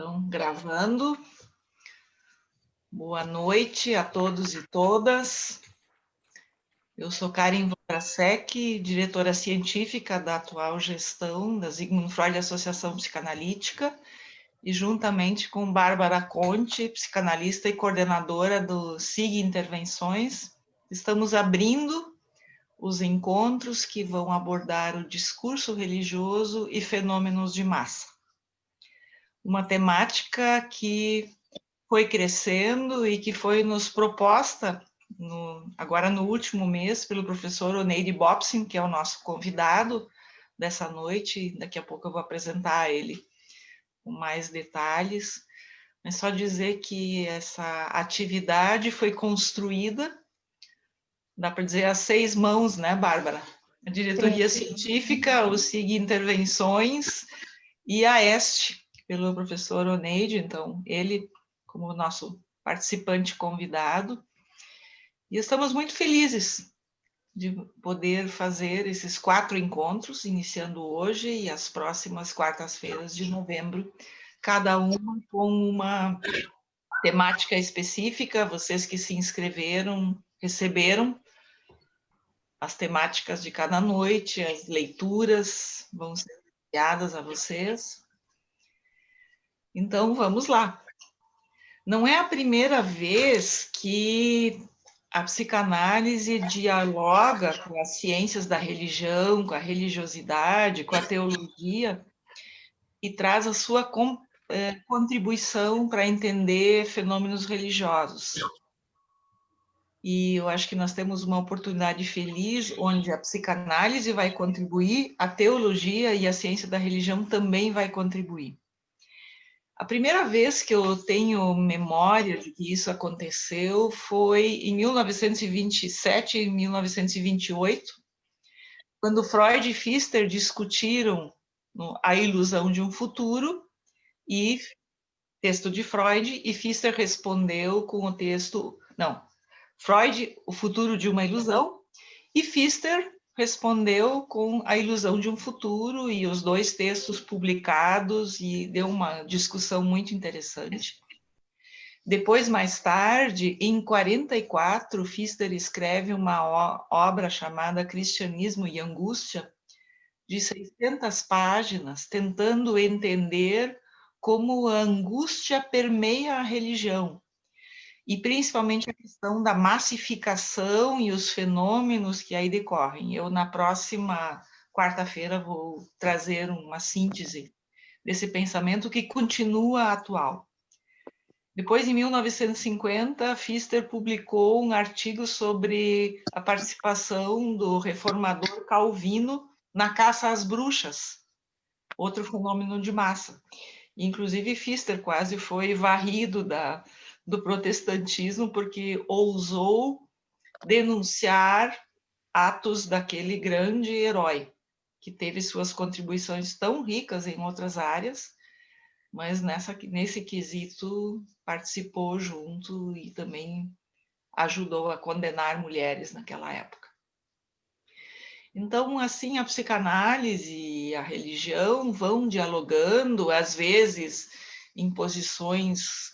Então, gravando. Boa noite a todos e todas. Eu sou Karen Voracek, diretora científica da atual gestão da Sigmund Freud Associação Psicanalítica, e juntamente com Bárbara Conte, psicanalista e coordenadora do SIG Intervenções, estamos abrindo os encontros que vão abordar o discurso religioso e fenômenos de massa. Uma temática que foi crescendo e que foi nos proposta agora no último mês pelo professor Oneide Bobsin, que é o nosso convidado dessa noite. Daqui a pouco eu vou apresentar ele com mais detalhes, mas só dizer que essa atividade foi construída, dá para dizer, a 6 mãos, né, Bárbara? A diretoria científica, o SIG Intervenções e a EST, pelo professor Oneide. Então, ele como nosso participante convidado, e estamos muito felizes de poder fazer esses 4 encontros, iniciando hoje e as próximas quartas-feiras de novembro, cada uma com uma temática específica. Vocês que se inscreveram, receberam as temáticas de cada noite, as leituras vão ser enviadas a vocês. Então, vamos lá. Não é a primeira vez que a psicanálise dialoga com as ciências da religião, com a religiosidade, com a teologia, e traz a sua contribuição para entender fenômenos religiosos. E eu acho que nós temos uma oportunidade feliz, onde a psicanálise vai contribuir, a teologia e a ciência da religião também vai contribuir. A primeira vez que eu tenho memória de que isso aconteceu foi em 1927 e 1928, quando Freud e Pfister discutiram a ilusão de um futuro, e texto de Freud, e Pfister respondeu com o texto... Não, Freud, o futuro de uma ilusão, e Pfister respondeu com a ilusão de um futuro, e os 2 textos publicados, e deu uma discussão muito interessante. Depois, mais tarde, em 44, Pfister escreve uma obra chamada Cristianismo e Angústia, de 600 páginas, tentando entender como a angústia permeia a religião, e principalmente a questão da massificação e os fenômenos que aí decorrem. Eu, na próxima quarta-feira, vou trazer uma síntese desse pensamento que continua atual. Depois, em 1950, Pfister publicou um artigo sobre a participação do reformador Calvino na caça às bruxas, outro fenômeno de massa. Inclusive, Pfister quase foi varrido do protestantismo, porque ousou denunciar atos daquele grande herói, que teve suas contribuições tão ricas em outras áreas, mas nesse quesito participou junto e também ajudou a condenar mulheres naquela época. Então, assim, a psicanálise e a religião vão dialogando, às vezes em posições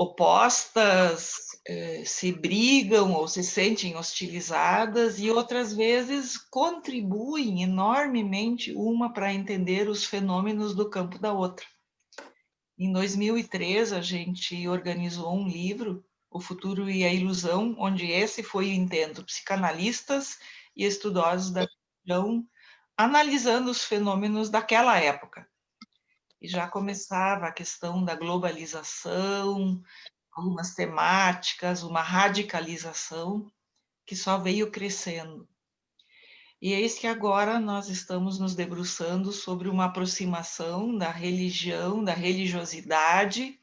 opostas, se brigam ou se sentem hostilizadas, e outras vezes contribuem enormemente uma para entender os fenômenos do campo da outra. Em 2003, a gente organizou um livro, O Futuro e a Ilusão, onde esse foi o intento, psicanalistas e estudiosos da religião, analisando os fenômenos daquela época. E já começava a questão da globalização, algumas temáticas, uma radicalização que só veio crescendo. E eis que agora nós estamos nos debruçando sobre uma aproximação da religião, da religiosidade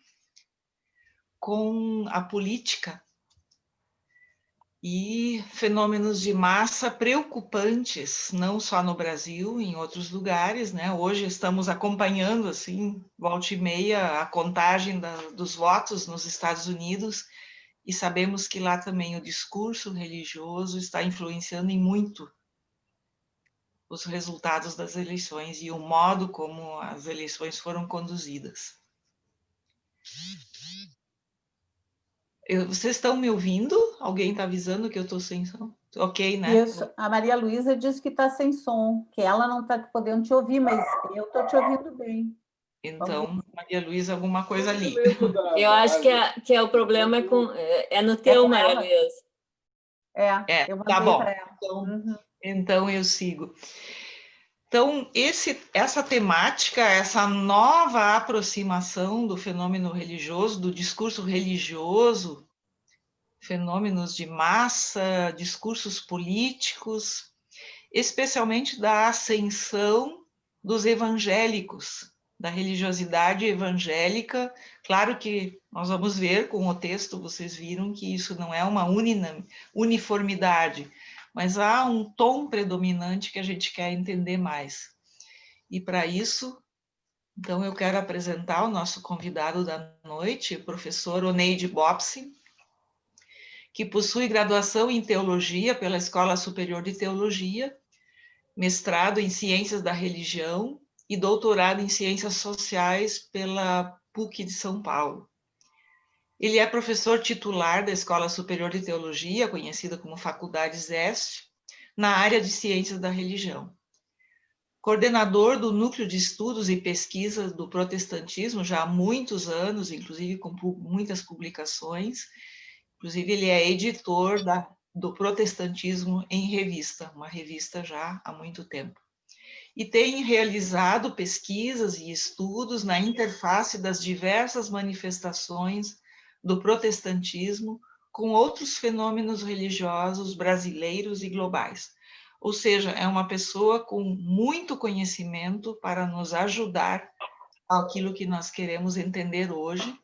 com a política, e fenômenos de massa preocupantes, não só no Brasil, em outros lugares, né? Hoje estamos acompanhando, assim, volta e meia, a contagem dos votos nos Estados Unidos, e sabemos que lá também o discurso religioso está influenciando em muito os resultados das eleições e o modo como as eleições foram conduzidas. Vocês estão me ouvindo? Alguém está avisando que eu estou sem som? Ok, né? Isso, a Maria Luísa disse que está sem som, que ela não está podendo te ouvir, mas eu estou te ouvindo bem. Então, Maria Luísa, alguma coisa ali. Eu acho que é o problema é no teu, Maria Luísa. Eu tá mandei bom. para ela. Então eu sigo. Então, essa temática, essa nova aproximação do fenômeno religioso, do discurso religioso, fenômenos de massa, discursos políticos, especialmente da ascensão dos evangélicos, da religiosidade evangélica. Claro que nós vamos ver com o texto, vocês viram que isso não é uma uniformidade, mas há um tom predominante que a gente quer entender mais. E para isso, então eu quero apresentar o nosso convidado da noite, o professor Oneide Bopsi, que possui graduação em Teologia pela Escola Superior de Teologia, mestrado em Ciências da Religião e doutorado em Ciências Sociais pela PUC de São Paulo. Ele é professor titular da Escola Superior de Teologia, conhecida como Faculdade ZEST, na área de Ciências da Religião. Coordenador do Núcleo de Estudos e Pesquisas do Protestantismo já há muitos anos, inclusive com muitas publicações. Inclusive, ele é editor do Protestantismo em Revista, uma revista já há muito tempo. E tem realizado pesquisas e estudos na interface das diversas manifestações do protestantismo com outros fenômenos religiosos brasileiros e globais. Ou seja, é uma pessoa com muito conhecimento para nos ajudar àquilo que nós queremos entender hoje,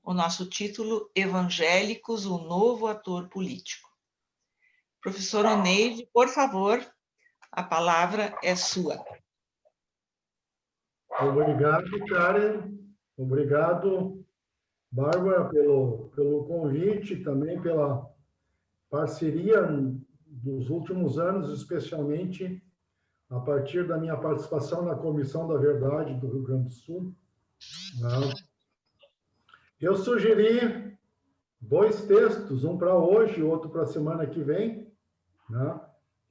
o nosso título, Evangélicos, o novo ator político. Professor Oneide, por favor, a palavra é sua. Obrigado, Karen. Obrigado, Bárbara, pelo convite, também pela parceria dos últimos anos, especialmente a partir da minha participação na Comissão da Verdade do Rio Grande do Sul. Eu sugeri 2 textos, um para hoje e outro para a semana que vem, né?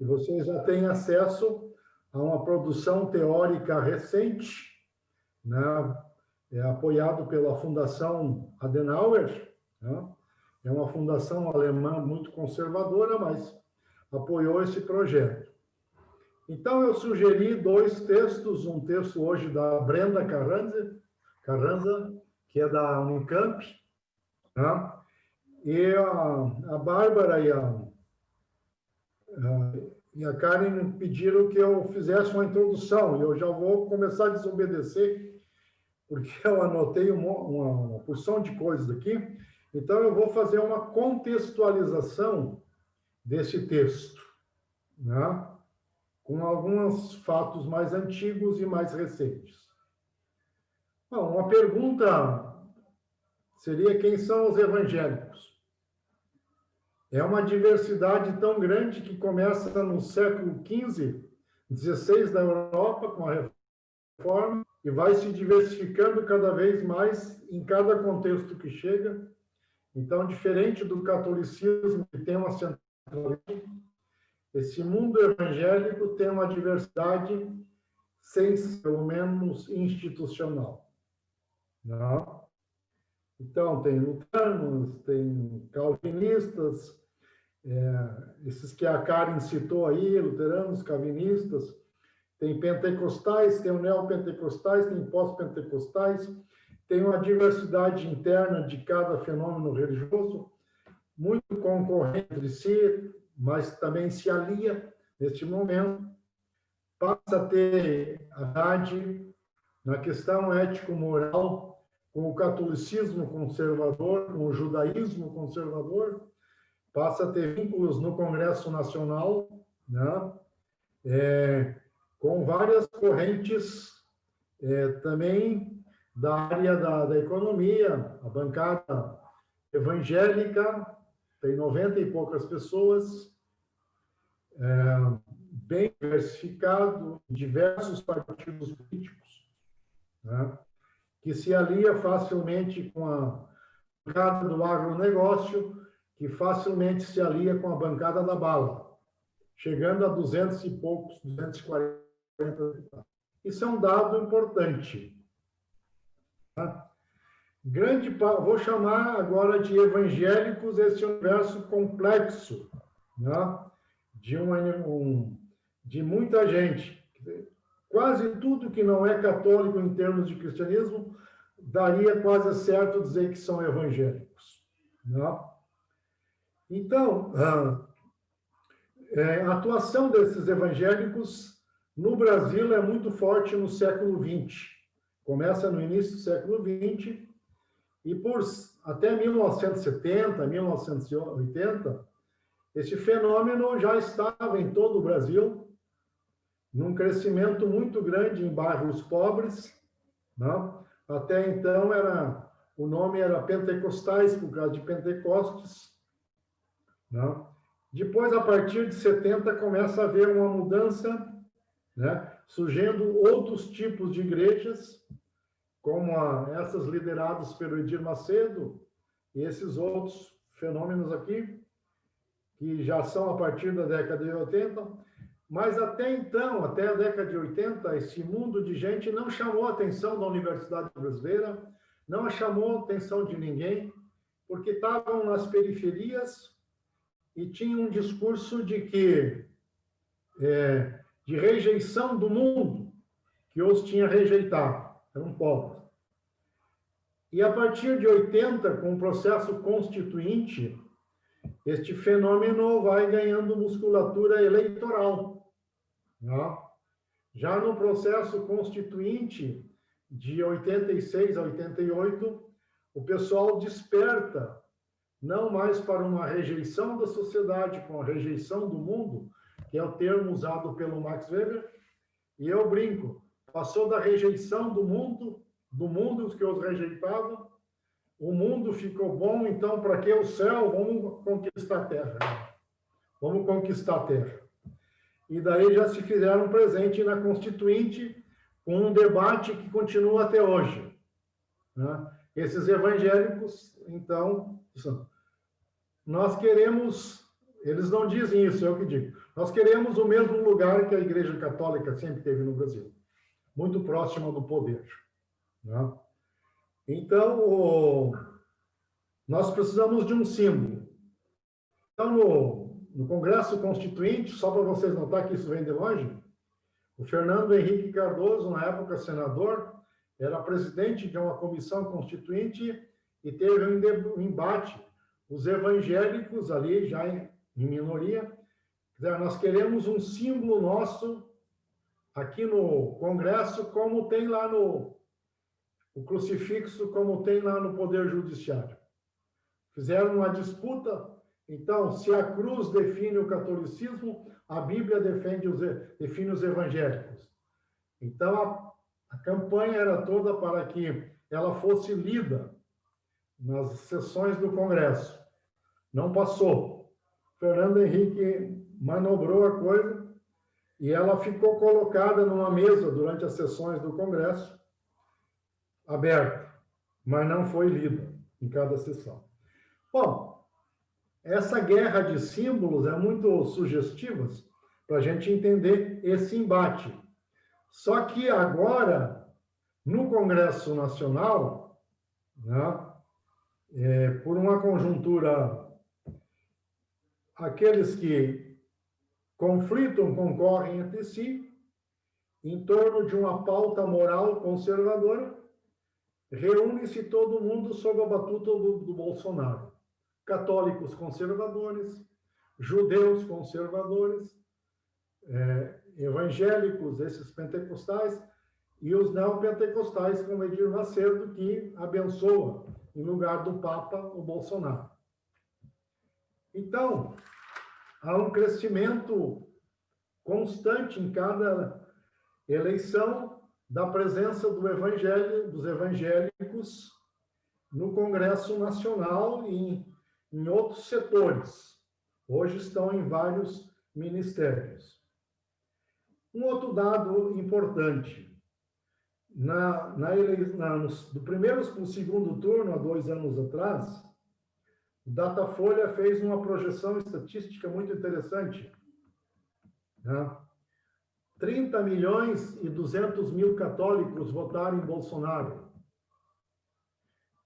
E vocês já têm acesso a uma produção teórica recente, né? Apoiado pela Fundação Adenauer, né? É uma fundação alemã muito conservadora, mas apoiou esse projeto. Então, eu sugeri 2 textos, um texto hoje da Brenda Carranza, que é da Unicamp, né? E a Bárbara e a Karen pediram que eu fizesse uma introdução, e eu já vou começar a desobedecer, porque eu anotei uma porção de coisas aqui. Então, eu vou fazer uma contextualização desse texto, né? Com alguns fatos mais antigos e mais recentes. Bom, uma pergunta seria: quem são os evangélicos? É uma diversidade tão grande que começa no século XV, XVI da Europa, com a Reforma, e vai se diversificando cada vez mais em cada contexto que chega. Então, diferente do catolicismo, que tem uma centralidade, esse mundo evangélico tem uma diversidade, sem ser, pelo menos, institucional. Não? Então, tem luteranos, tem calvinistas, esses que a Karen citou aí, luteranos, calvinistas, tem pentecostais, tem neopentecostais, tem pós-pentecostais, tem uma diversidade interna de cada fenômeno religioso, muito concorrente entre si, mas também se alia neste momento, passa a ter a verdade na questão ético-moral com o catolicismo conservador, com o judaísmo conservador, passa a ter vínculos no Congresso Nacional, né? Com várias correntes também da área da economia, a bancada evangélica, tem 90 e poucas pessoas, bem diversificado, diversos partidos políticos, né? Que se alia facilmente com a bancada do agronegócio, que facilmente se alia com a bancada da bala, chegando a 200 e poucos, 240. Isso é um dado importante. Tá? Vou chamar agora de evangélicos esse universo complexo, né? De muita gente. Quase tudo que não é católico em termos de cristianismo daria quase certo dizer que são evangélicos. Né? Então, a atuação desses evangélicos no Brasil é muito forte no século XX. Começa no início do século XX e até 1970, 1980, esse fenômeno já estava em todo o Brasil, num crescimento muito grande em bairros pobres, né? Até então o nome era pentecostais, por causa de Pentecostes, né? Depois, a partir de 70, começa a haver uma mudança, né? Surgindo outros tipos de igrejas, como essas lideradas pelo Edir Macedo, e esses outros fenômenos aqui, que já são a partir da década de 80, mas até então, até a década de 80, esse mundo de gente não chamou a atenção da Universidade Brasileira, não chamou a atenção de ninguém, porque estavam nas periferias e tinham um discurso de rejeição do mundo, que os tinha rejeitado, eram pobres. E a partir de 80, com o processo constituinte, este fenômeno vai ganhando musculatura eleitoral. Né? Já no processo constituinte de 86 a 88, o pessoal desperta não mais para uma rejeição da sociedade, com a rejeição do mundo, que é o termo usado pelo Max Weber, e eu brinco, passou da rejeição do mundo, os que os rejeitavam, o mundo ficou bom, então para que o céu? Vamos conquistar a terra. Vamos conquistar a terra. E daí já se fizeram presente na Constituinte com um debate que continua até hoje. Né? Esses evangélicos, então, nós queremos, eles não dizem isso, é o que digo, nós queremos o mesmo lugar que a Igreja Católica sempre teve no Brasil, muito próxima do poder. Né? Então, nós precisamos de um símbolo. Então, no Congresso Constituinte, só para vocês notar que isso vem de longe, o Fernando Henrique Cardoso, na época senador, era presidente de uma comissão constituinte e teve um embate. Os evangélicos ali, já em minoria, nós queremos um símbolo nosso aqui no Congresso, como tem lá o crucifixo, como tem lá no Poder Judiciário. Fizeram uma disputa. Então, se a cruz define o catolicismo, a Bíblia define os evangélicos. Então, a campanha era toda para que ela fosse lida nas sessões do Congresso. Não passou. Fernando Henrique manobrou a coisa e ela ficou colocada numa mesa durante as sessões do Congresso, aberta, mas não foi lida em cada sessão. Bom, essa guerra de símbolos é muito sugestiva para a gente entender esse embate. Só que agora, no Congresso Nacional, né, por uma conjuntura, aqueles que conflitam, concorrem entre si, em torno de uma pauta moral conservadora, reúne-se todo mundo sob a batuta do Bolsonaro. Católicos conservadores, judeus conservadores, evangélicos, esses pentecostais, e os neopentecostais, como Edir Macedo, que abençoa, em lugar do Papa, o Bolsonaro. Então, há um crescimento constante em cada eleição da presença dos evangélicos no Congresso Nacional e em outros setores. Hoje estão em vários ministérios. Um outro dado importante. Do primeiro para o segundo turno, há 2 anos atrás, o Datafolha fez uma projeção estatística muito interessante. Né? 30 milhões e 200 mil católicos votaram em Bolsonaro.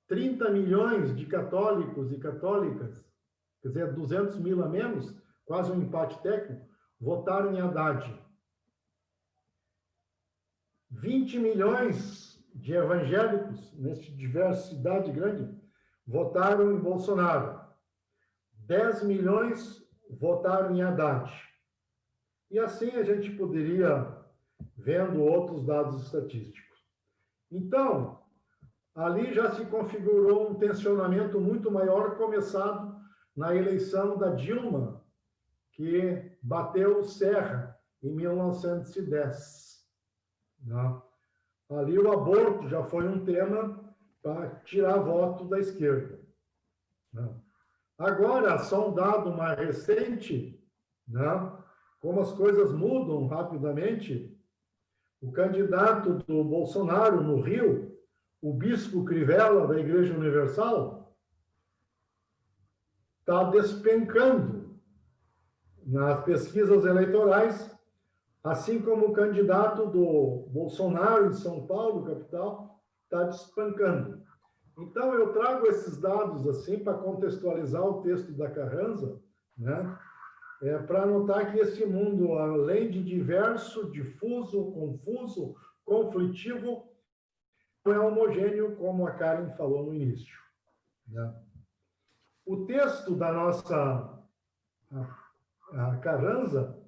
30 milhões de católicos e católicas, quer dizer, 200 mil a menos, quase um empate técnico, votaram em Haddad. 20 milhões de evangélicos, nessa diversidade grande, votaram em Bolsonaro. 10 milhões votaram em Haddad. E assim a gente poderia vendo outros dados estatísticos. Então, ali já se configurou um tensionamento muito maior, começado na eleição da Dilma, que bateu o Serra em 1910. Né? Ali o aborto já foi um tema para tirar voto da esquerda. Né? Agora, só um dado mais recente, né? Como as coisas mudam rapidamente, o candidato do Bolsonaro no Rio, o bispo Crivella, da Igreja Universal, está despencando nas pesquisas eleitorais, assim como o candidato do Bolsonaro em São Paulo, capital, está despencando. Então, eu trago esses dados assim para contextualizar o texto da Carranza, né? Para notar que esse mundo, além de diverso, difuso, confuso, conflitivo, não é homogêneo, como a Karen falou no início. Né? O texto da nossa a Carranza,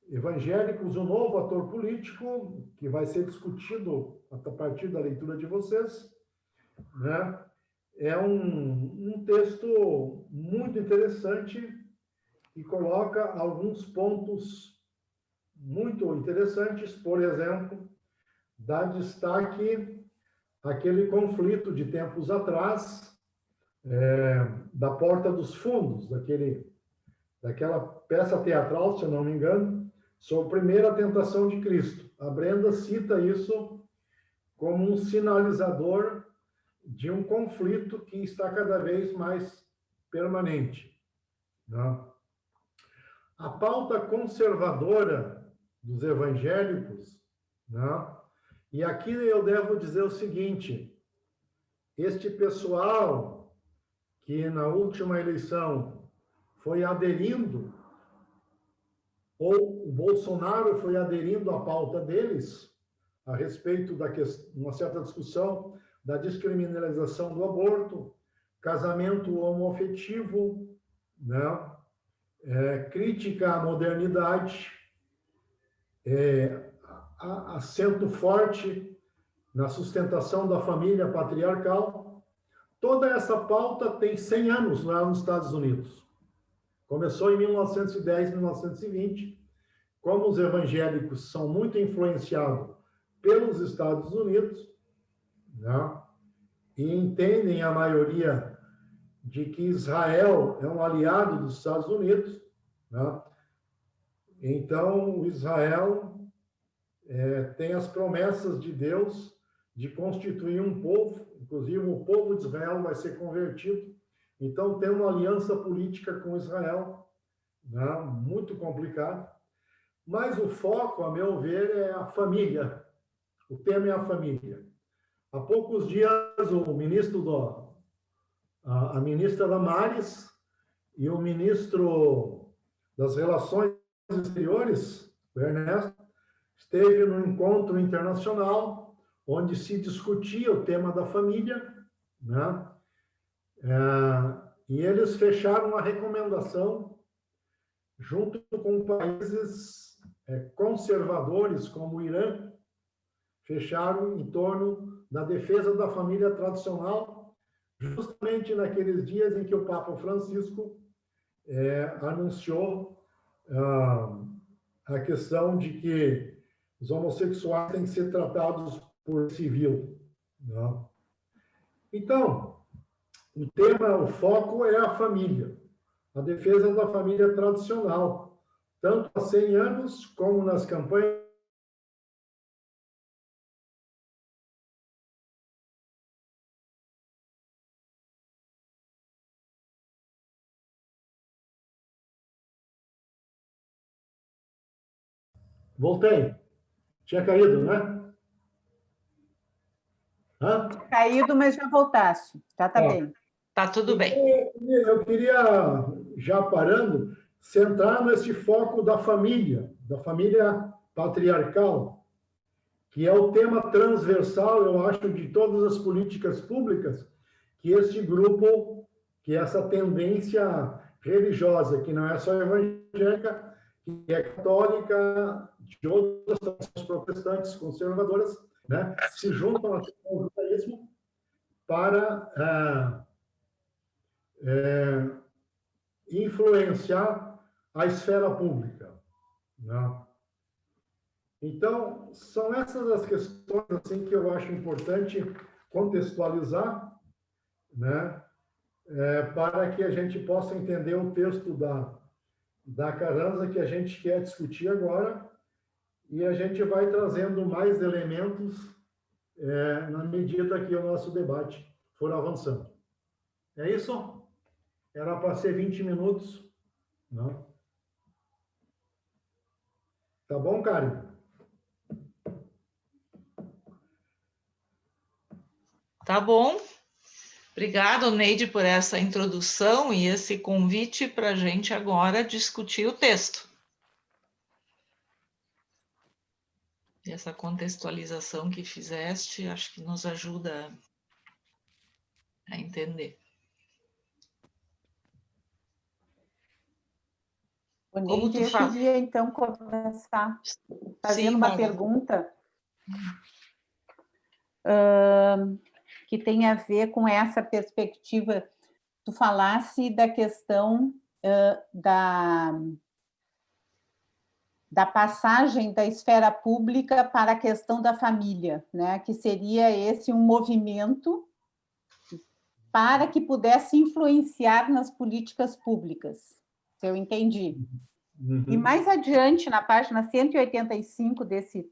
Evangélicos, o novo ator político, que vai ser discutido a partir da leitura de vocês, né? É um texto muito interessante e coloca alguns pontos muito interessantes, por exemplo, dá destaque àquele conflito de tempos atrás, da Porta dos Fundos, daquela peça teatral, se eu não me engano, sobre a primeira tentação de Cristo. A Brenda cita isso como um sinalizador de um conflito que está cada vez mais permanente. Né? A pauta conservadora dos evangélicos, né? E aqui eu devo dizer o seguinte: este pessoal que na última eleição foi aderindo, ou o Bolsonaro foi aderindo à pauta deles, a respeito da uma certa discussão da descriminalização do aborto, casamento homoafetivo, né? Crítica à modernidade, acento forte na sustentação da família patriarcal. Toda essa pauta tem 100 anos lá nos Estados Unidos. Começou em 1910, 1920. Como os evangélicos são muito influenciados pelos Estados Unidos, né? E entendem a maioria de que Israel é um aliado dos Estados Unidos, né? Então, o Israel tem as promessas de Deus de constituir um povo, inclusive o povo de Israel vai ser convertido, então tem uma aliança política com Israel, né? Muito complicado, mas o foco, a meu ver, é a família, o tema é a família. Há poucos dias, a ministra Damares e o ministro das Relações Exteriores, o Ernesto, esteve num encontro internacional onde se discutia o tema da família, né? E eles fecharam uma recomendação junto com países conservadores como o Irã, fecharam em torno da defesa da família tradicional, justamente naqueles dias em que o Papa Francisco anunciou a questão de que os homossexuais têm que ser tratados por civil. Né? Então, o foco é a família, a defesa da família tradicional, tanto há 100 anos como nas campanhas. Voltei. Tinha caído, né? Hã? Caído, mas já voltaste. Já está bem. Tá tudo bem. Eu queria, já parando, centrar nesse foco da família patriarcal, que é o tema transversal, eu acho, de todas as políticas públicas, que esse grupo, que essa tendência religiosa, que não é só evangélica, que é católica, de outras protestantes conservadoras, né, se juntam ao judaísmo para influenciar a esfera pública, né? Então, são essas as questões assim, que eu acho importante contextualizar, né? Para que a gente possa entender o texto da Carranza que a gente quer discutir agora, e a gente vai trazendo mais elementos na medida que o nosso debate for avançando. É isso? Era para ser 20 minutos, não? Tá bom, Karen? Tá bom. Obrigada, Neide, por essa introdução e esse convite para a gente agora discutir o texto. E essa contextualização que fizeste, acho que nos ajuda a entender. Neide, eu queria, então, começar fazendo uma pergunta que tem a ver com essa perspectiva. Tu falasse da questão da passagem da esfera pública para a questão da família, né? Que seria esse um movimento para que pudesse influenciar nas políticas públicas, se eu entendi. Uhum. E mais adiante, na página 185 desse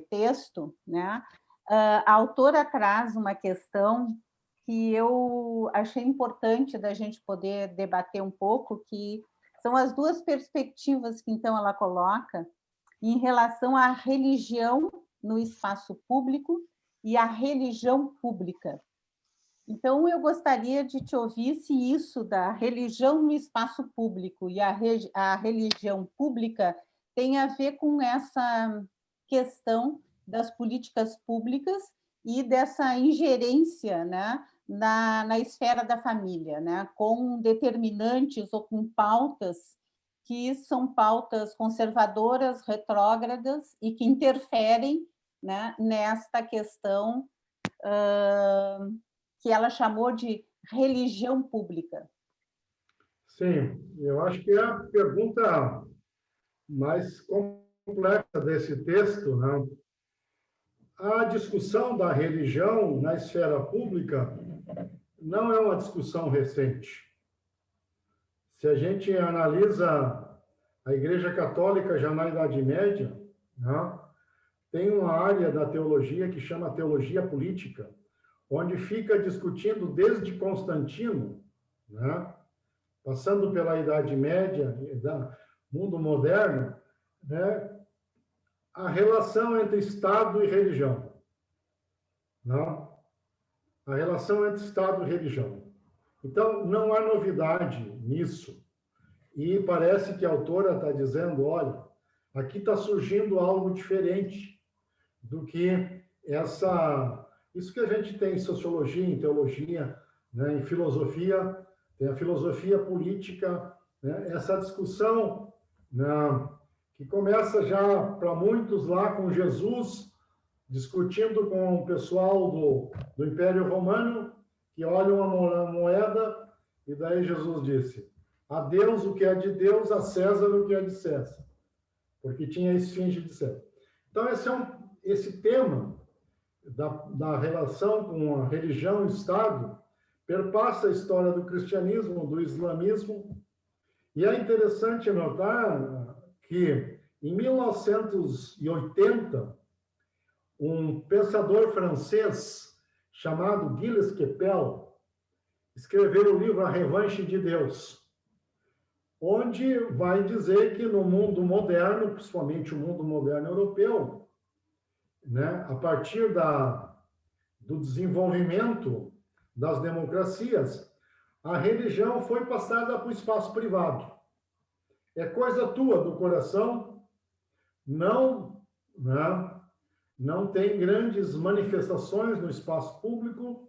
texto, né, a autora traz uma questão que eu achei importante da gente poder debater um pouco, que são as duas perspectivas que, então, ela coloca em relação à religião no espaço público e à religião pública. Então, eu gostaria de te ouvir se isso da religião no espaço público e a religião pública tem a ver com essa questão das políticas públicas e dessa ingerência, né, na esfera da família, né, com determinantes ou com pautas que são pautas conservadoras, retrógradas e que interferem, né, nesta questão que ela chamou de religião pública. Sim, eu acho que é a pergunta mais complexa desse texto, né? A discussão da religião na esfera pública não é uma discussão recente. Se a gente analisa a Igreja Católica já na Idade Média, né, tem uma área da teologia que chama teologia política, onde fica discutindo desde Constantino, né, passando pela Idade Média, mundo moderno, né, a relação entre Estado e religião. Não? A relação entre Estado e religião. Então, não há novidade nisso. E parece que a autora está dizendo, olha, aqui está surgindo algo diferente do que isso que a gente tem em sociologia, em teologia, né, em filosofia, tem a filosofia política, né, essa discussão, né, que começa já para muitos lá com Jesus, discutindo com o pessoal do Império Romano, que olham a moeda, e daí Jesus disse, a Deus o que é de Deus, a César o que é de César, porque tinha a esfinge de César. Então, esse tema da relação com a religião e o Estado perpassa a história do cristianismo, do islamismo, e é interessante notar, que, em 1980, um pensador francês chamado Gilles Kepel escreveu o livro A Revanche de Deus, onde vai dizer que no mundo moderno, principalmente o mundo moderno europeu, né, a partir do desenvolvimento das democracias, a religião foi passada para o espaço privado. É coisa tua, do coração, não tem grandes manifestações no espaço público.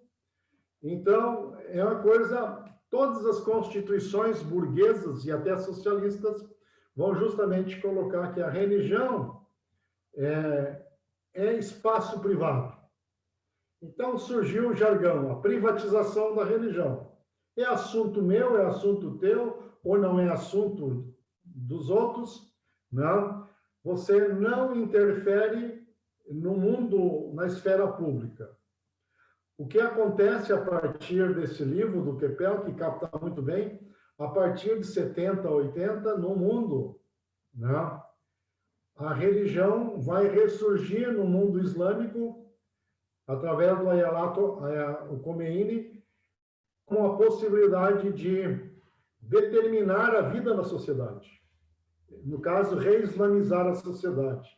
Então, é uma coisa... Todas as constituições burguesas e até socialistas vão justamente colocar que a religião é espaço privado. Então, surgiu o jargão, a privatização da religião. É assunto meu, é assunto teu, ou não é assunto dos outros, não? Você não interfere no mundo, na esfera pública. O que acontece a partir desse livro do Kepel, que capta muito bem, a partir de 70, 80, no mundo, né, a religião vai ressurgir no mundo islâmico através do Ayatollah Khomeini, com a possibilidade de determinar a vida na sociedade. No caso, reislamizar a sociedade.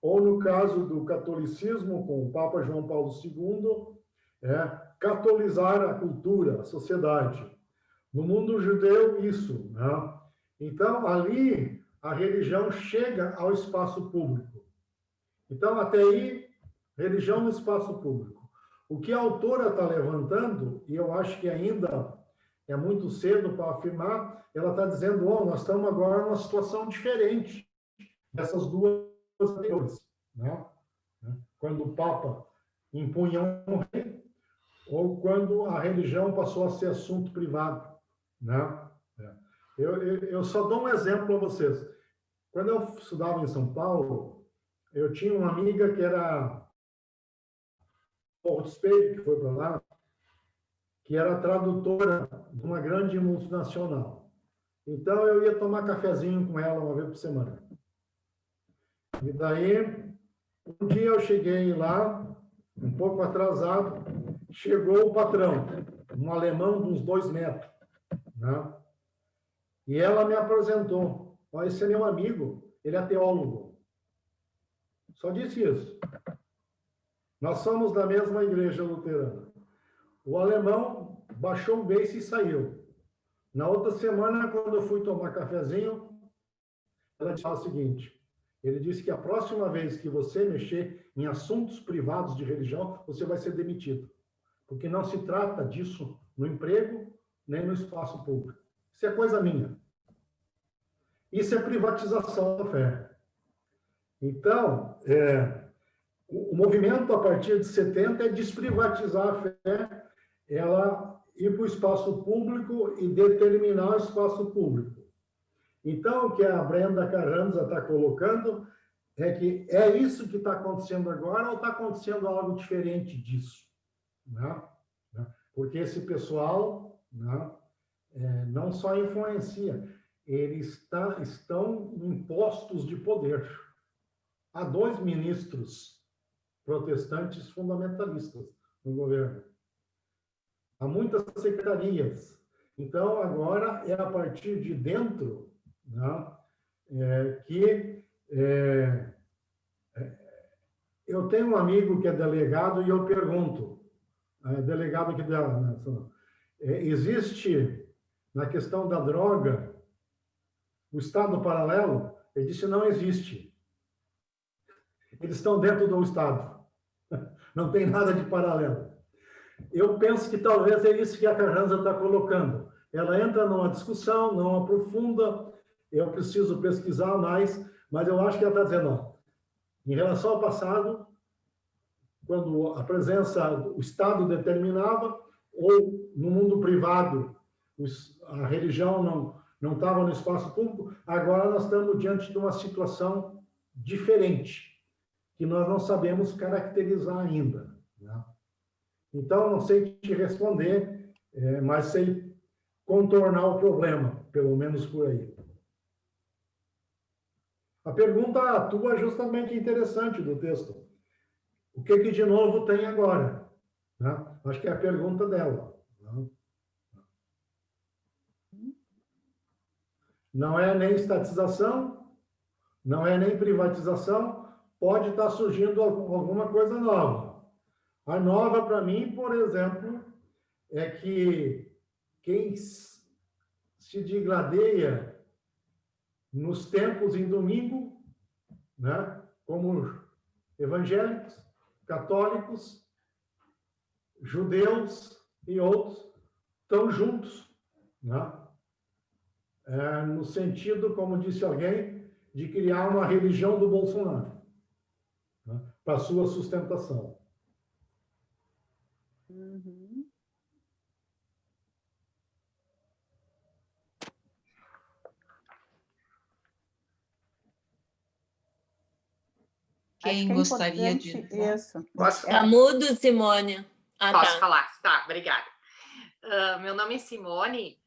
Ou no caso do catolicismo, com o Papa João Paulo II, catolizar a cultura, a sociedade. No mundo judeu, isso. Né? Então, ali, a religião chega ao espaço público. Então, até aí, religião no espaço público. O que a autora está levantando, e eu acho que ainda é muito cedo para afirmar, ela está dizendo, nós estamos agora numa situação diferente dessas duas anteriores. Né? Quando o Papa impunha um rei, ou quando a religião passou a ser assunto privado. Né? Eu só dou um exemplo para vocês. Quando eu estudava em São Paulo, eu tinha uma amiga que era Porto Espelho, que foi para lá, que era tradutora de uma grande multinacional. Então, eu ia tomar cafezinho com ela uma vez por semana. E daí, um dia eu cheguei lá, um pouco atrasado, chegou o patrão, um alemão de uns 2 metros. Né? E ela me apresentou. Esse é meu amigo, ele é teólogo. Só disse isso. Nós somos da mesma igreja luterana. O alemão baixou o beiço e saiu. Na outra semana, quando eu fui tomar cafezinho, ela disse o seguinte, ele disse que a próxima vez que você mexer em assuntos privados de religião, você vai ser demitido. Porque não se trata disso no emprego, nem no espaço público. Isso é coisa minha. Isso é privatização da fé. Então, o movimento, a partir de 70, é desprivatizar a fé, ela ir para o espaço público e determinar o espaço público. Então, o que a Brenda Carranza está colocando é que é isso que está acontecendo agora ou está acontecendo algo diferente disso? Né? Porque esse pessoal, né, não só influencia, eles estão em postos de poder. Há 2 ministros protestantes fundamentalistas no governo. Há muitas secretarias. Então, agora é a partir de dentro, né, eu tenho um amigo que é delegado e eu pergunto, delegado aqui existe, na questão da droga, o Estado paralelo? Ele disse, não existe. Eles estão dentro do Estado. Não tem nada de paralelo. Eu penso que talvez é isso que a Carranza está colocando. Ela entra numa discussão, não aprofunda, eu preciso pesquisar mais, mas eu acho que ela está dizendo, em relação ao passado, quando a presença, o Estado determinava, ou no mundo privado, a religião não estava no espaço público, agora nós estamos diante de uma situação diferente, que nós não sabemos caracterizar ainda. Né? Então, não sei te responder, mas sei contornar o problema, pelo menos por aí. A pergunta tua é justamente interessante do texto. O que de novo tem agora? Né? Acho que é a pergunta dela. Né? Não é nem estatização, não é nem privatização, pode estar surgindo alguma coisa nova. A nova, para mim, por exemplo, é que quem se digladeia nos templos em domingo, né, como evangélicos, católicos, judeus e outros, estão juntos, né? No sentido, como disse alguém, de criar uma religião do Bolsonaro, né, para sua sustentação. Uhum. Quem gostaria de... Isso. Posso? Tá mudo, Simone. Ah, Posso tá. falar? Tá, obrigada. Meu nome é Simone.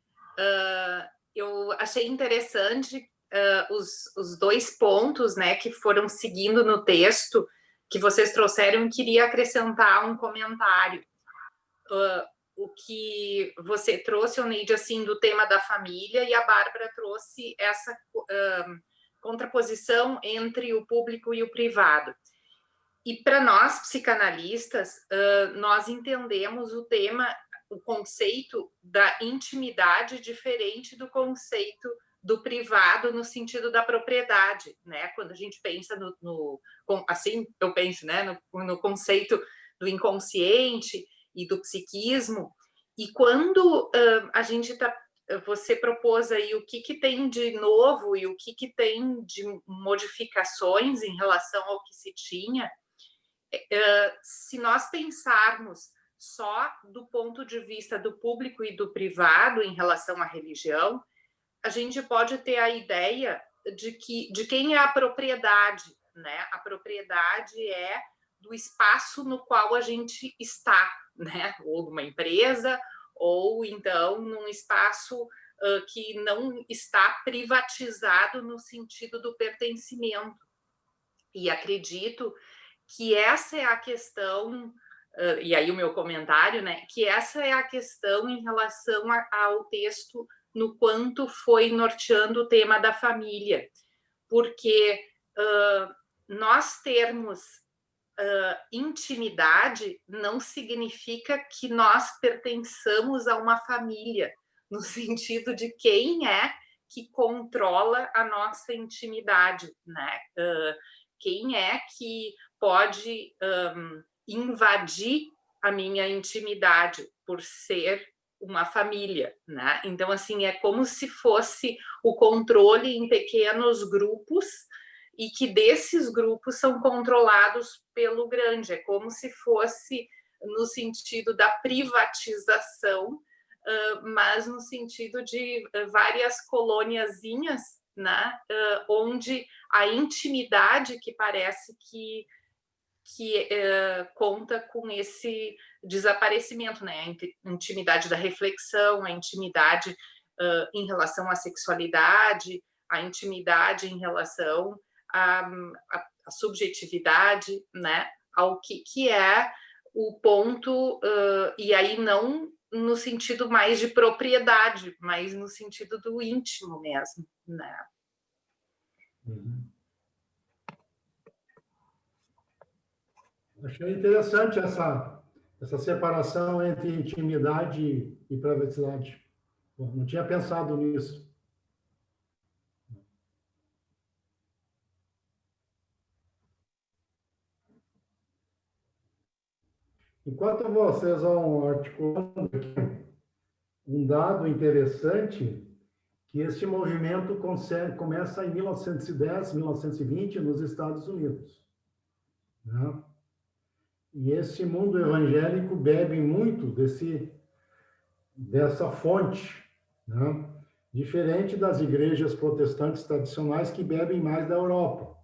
Eu achei interessante os dois pontos, né, que foram seguindo no texto que vocês trouxeram, e queria acrescentar um comentário. O que você trouxe, Oneide, assim, do tema da família, e a Bárbara trouxe essa contraposição entre o público e o privado. E para nós, psicanalistas, nós entendemos o tema, o conceito da intimidade diferente do conceito do privado no sentido da propriedade, né? Quando a gente pensa assim, eu penso, né, no conceito do inconsciente e do psiquismo, e quando a gente você propôs aí o que tem de novo e o que tem de modificações em relação ao que se tinha, se nós pensarmos só do ponto de vista do público e do privado em relação à religião, a gente pode ter a ideia de quem é a propriedade, né? A propriedade é do espaço no qual a gente está, né? Ou numa empresa, ou então num espaço que não está privatizado no sentido do pertencimento. E acredito que essa é a questão, e aí o meu comentário, né? Que essa é a questão em relação ao texto, no quanto foi norteando o tema da família, porque nós termos intimidade não significa que nós pertençamos a uma família, no sentido de quem é que controla a nossa intimidade, né? Quem é que pode invadir a minha intimidade por ser uma família, né? Então, assim, é como se fosse o controle em pequenos grupos e que desses grupos são controlados pelo grande. É como se fosse no sentido da privatização, mas no sentido de várias colôniazinhas, né? Onde a intimidade que parece que conta com esse desaparecimento, né? A intimidade da reflexão, a intimidade em relação à sexualidade, a intimidade em relação à subjetividade, né? Ao que é o ponto, e aí não no sentido mais de propriedade, mas no sentido do íntimo mesmo, né? Uhum. Achei interessante essa separação entre intimidade e privacidade. Não tinha pensado nisso. Enquanto vocês vão articulando aqui um dado interessante, que esse movimento começa em 1910, 1920, nos Estados Unidos. Né? E esse mundo evangélico bebe muito dessa fonte, né? Diferente das igrejas protestantes tradicionais que bebem mais da Europa.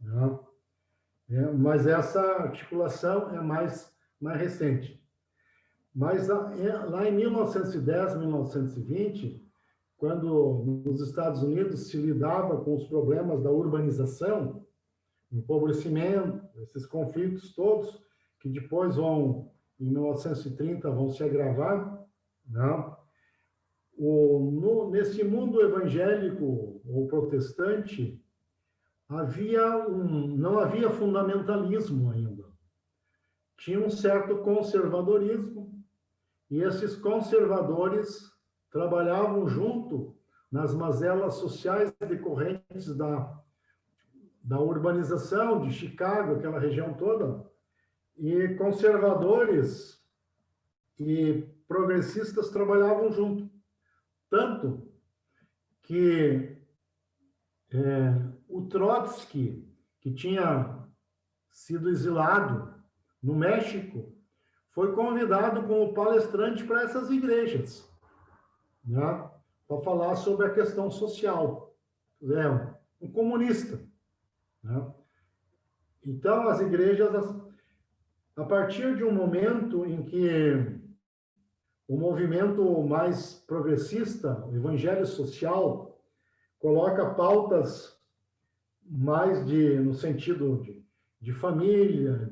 Né? Mas essa articulação é mais recente. Mas lá em 1910, 1920, quando nos Estados Unidos se lidava com os problemas da urbanização, empobrecimento, esses conflitos todos, que depois vão, em 1930, vão se agravar, né? Nesse mundo evangélico ou protestante, não havia fundamentalismo ainda. Tinha um certo conservadorismo, e esses conservadores trabalhavam junto nas mazelas sociais decorrentes da urbanização de Chicago, aquela região toda, e conservadores e progressistas trabalhavam junto. Tanto que o Trotsky, que tinha sido exilado no México, foi convidado como palestrante para essas igrejas, né, para falar sobre a questão social. Um comunista, né? Então, as igrejas, a partir de um momento em que o movimento mais progressista, o evangelho social, coloca pautas mais no sentido de família,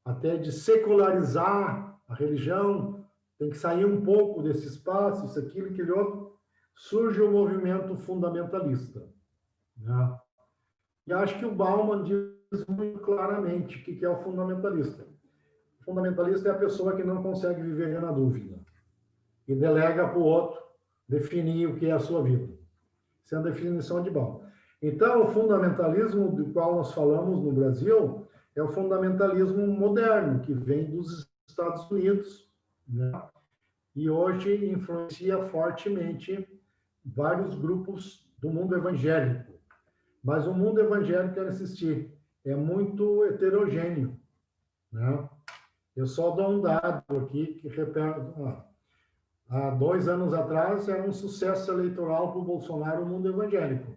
até de secularizar a religião, tem que sair um pouco desse espaço, isso, aquilo, aquele outro, surge o movimento fundamentalista, né? E acho que o Bauman diz muito claramente o que é o fundamentalista. O fundamentalista é a pessoa que não consegue viver na dúvida e delega para o outro definir o que é a sua vida. Essa é a definição de Bauman. Então, o fundamentalismo do qual nós falamos no Brasil é o fundamentalismo moderno, que vem dos Estados Unidos, né? E hoje influencia fortemente vários grupos do mundo evangélico. Mas o mundo evangélico, quero insistir, é muito heterogêneo, né? Eu só dou um dado aqui que há 2 anos atrás era um sucesso eleitoral para o Bolsonaro o mundo evangélico.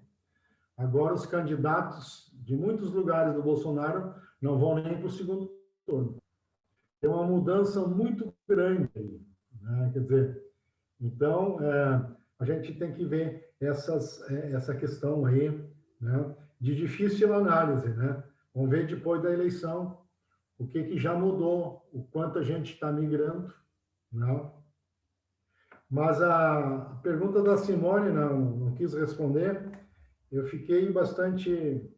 Agora os candidatos de muitos lugares do Bolsonaro não vão nem para o segundo turno. Tem uma mudança muito grande, né? Quer dizer, então a gente tem que ver essa questão aí, né, de difícil análise, né? Vamos ver depois da eleição o que já mudou, o quanto a gente está migrando, né? Mas a pergunta da Simone não quis responder. Eu fiquei bastante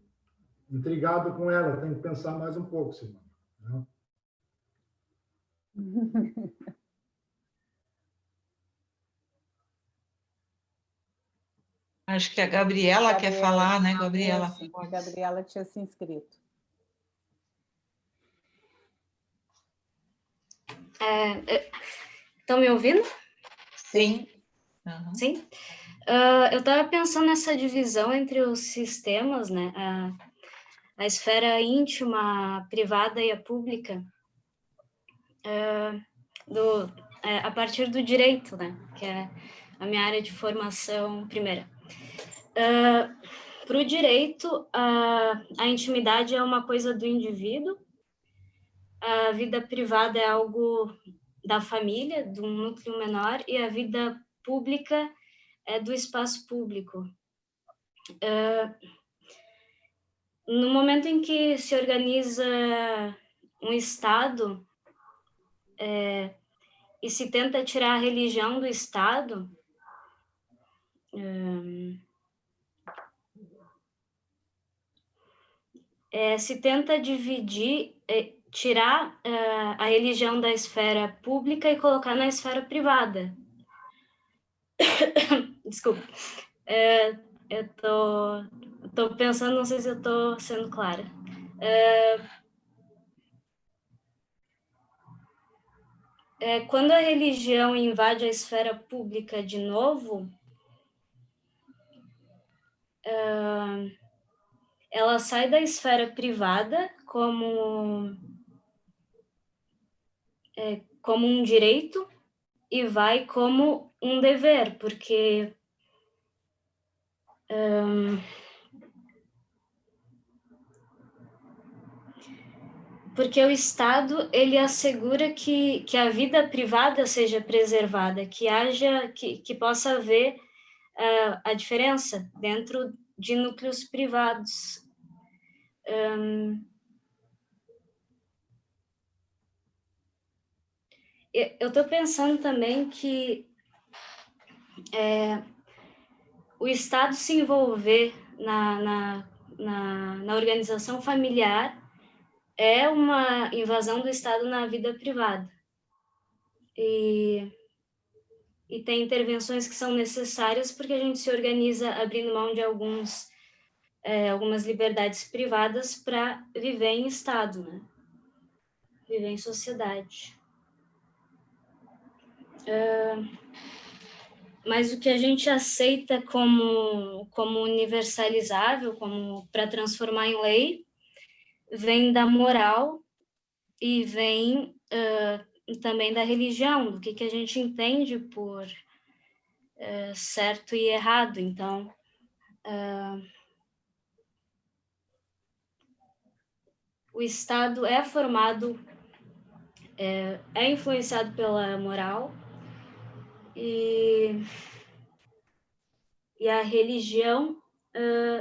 intrigado com ela. Tem que pensar mais um pouco, Simone, né? Acho que a Gabriela quer falar, né, Gabriela? A Gabriela tinha se inscrito. Estão me ouvindo? Sim. Uhum. Sim. Eu estava pensando nessa divisão entre os sistemas, né? A esfera íntima, a privada e a pública, a partir do direito, né? Que é a minha área de formação primeira. Para o direito, a intimidade é uma coisa do indivíduo, a vida privada é algo da família, de um núcleo menor, e a vida pública é do espaço público. No momento em que se organiza um Estado e se tenta tirar a religião do Estado, se tenta dividir, tirar a religião da esfera pública e colocar na esfera privada. Desculpa. Eu tô pensando, não sei se eu estou sendo clara. Quando a religião invade a esfera pública de novo, ela sai da esfera privada como um direito e vai como um dever, porque o Estado ele assegura que a vida privada seja preservada, que possa haver a diferença dentro de núcleos privados. Eu estou pensando também que o Estado se envolver na organização familiar é uma invasão do Estado na vida privada. E tem intervenções que são necessárias porque a gente se organiza abrindo mão de algumas liberdades privadas para viver em Estado, né? Viver em sociedade. Mas o que a gente aceita como universalizável, como para transformar em lei, vem da moral e vem também da religião, do que a gente entende por certo e errado. Então, o Estado é formado, é influenciado pela moral e a religião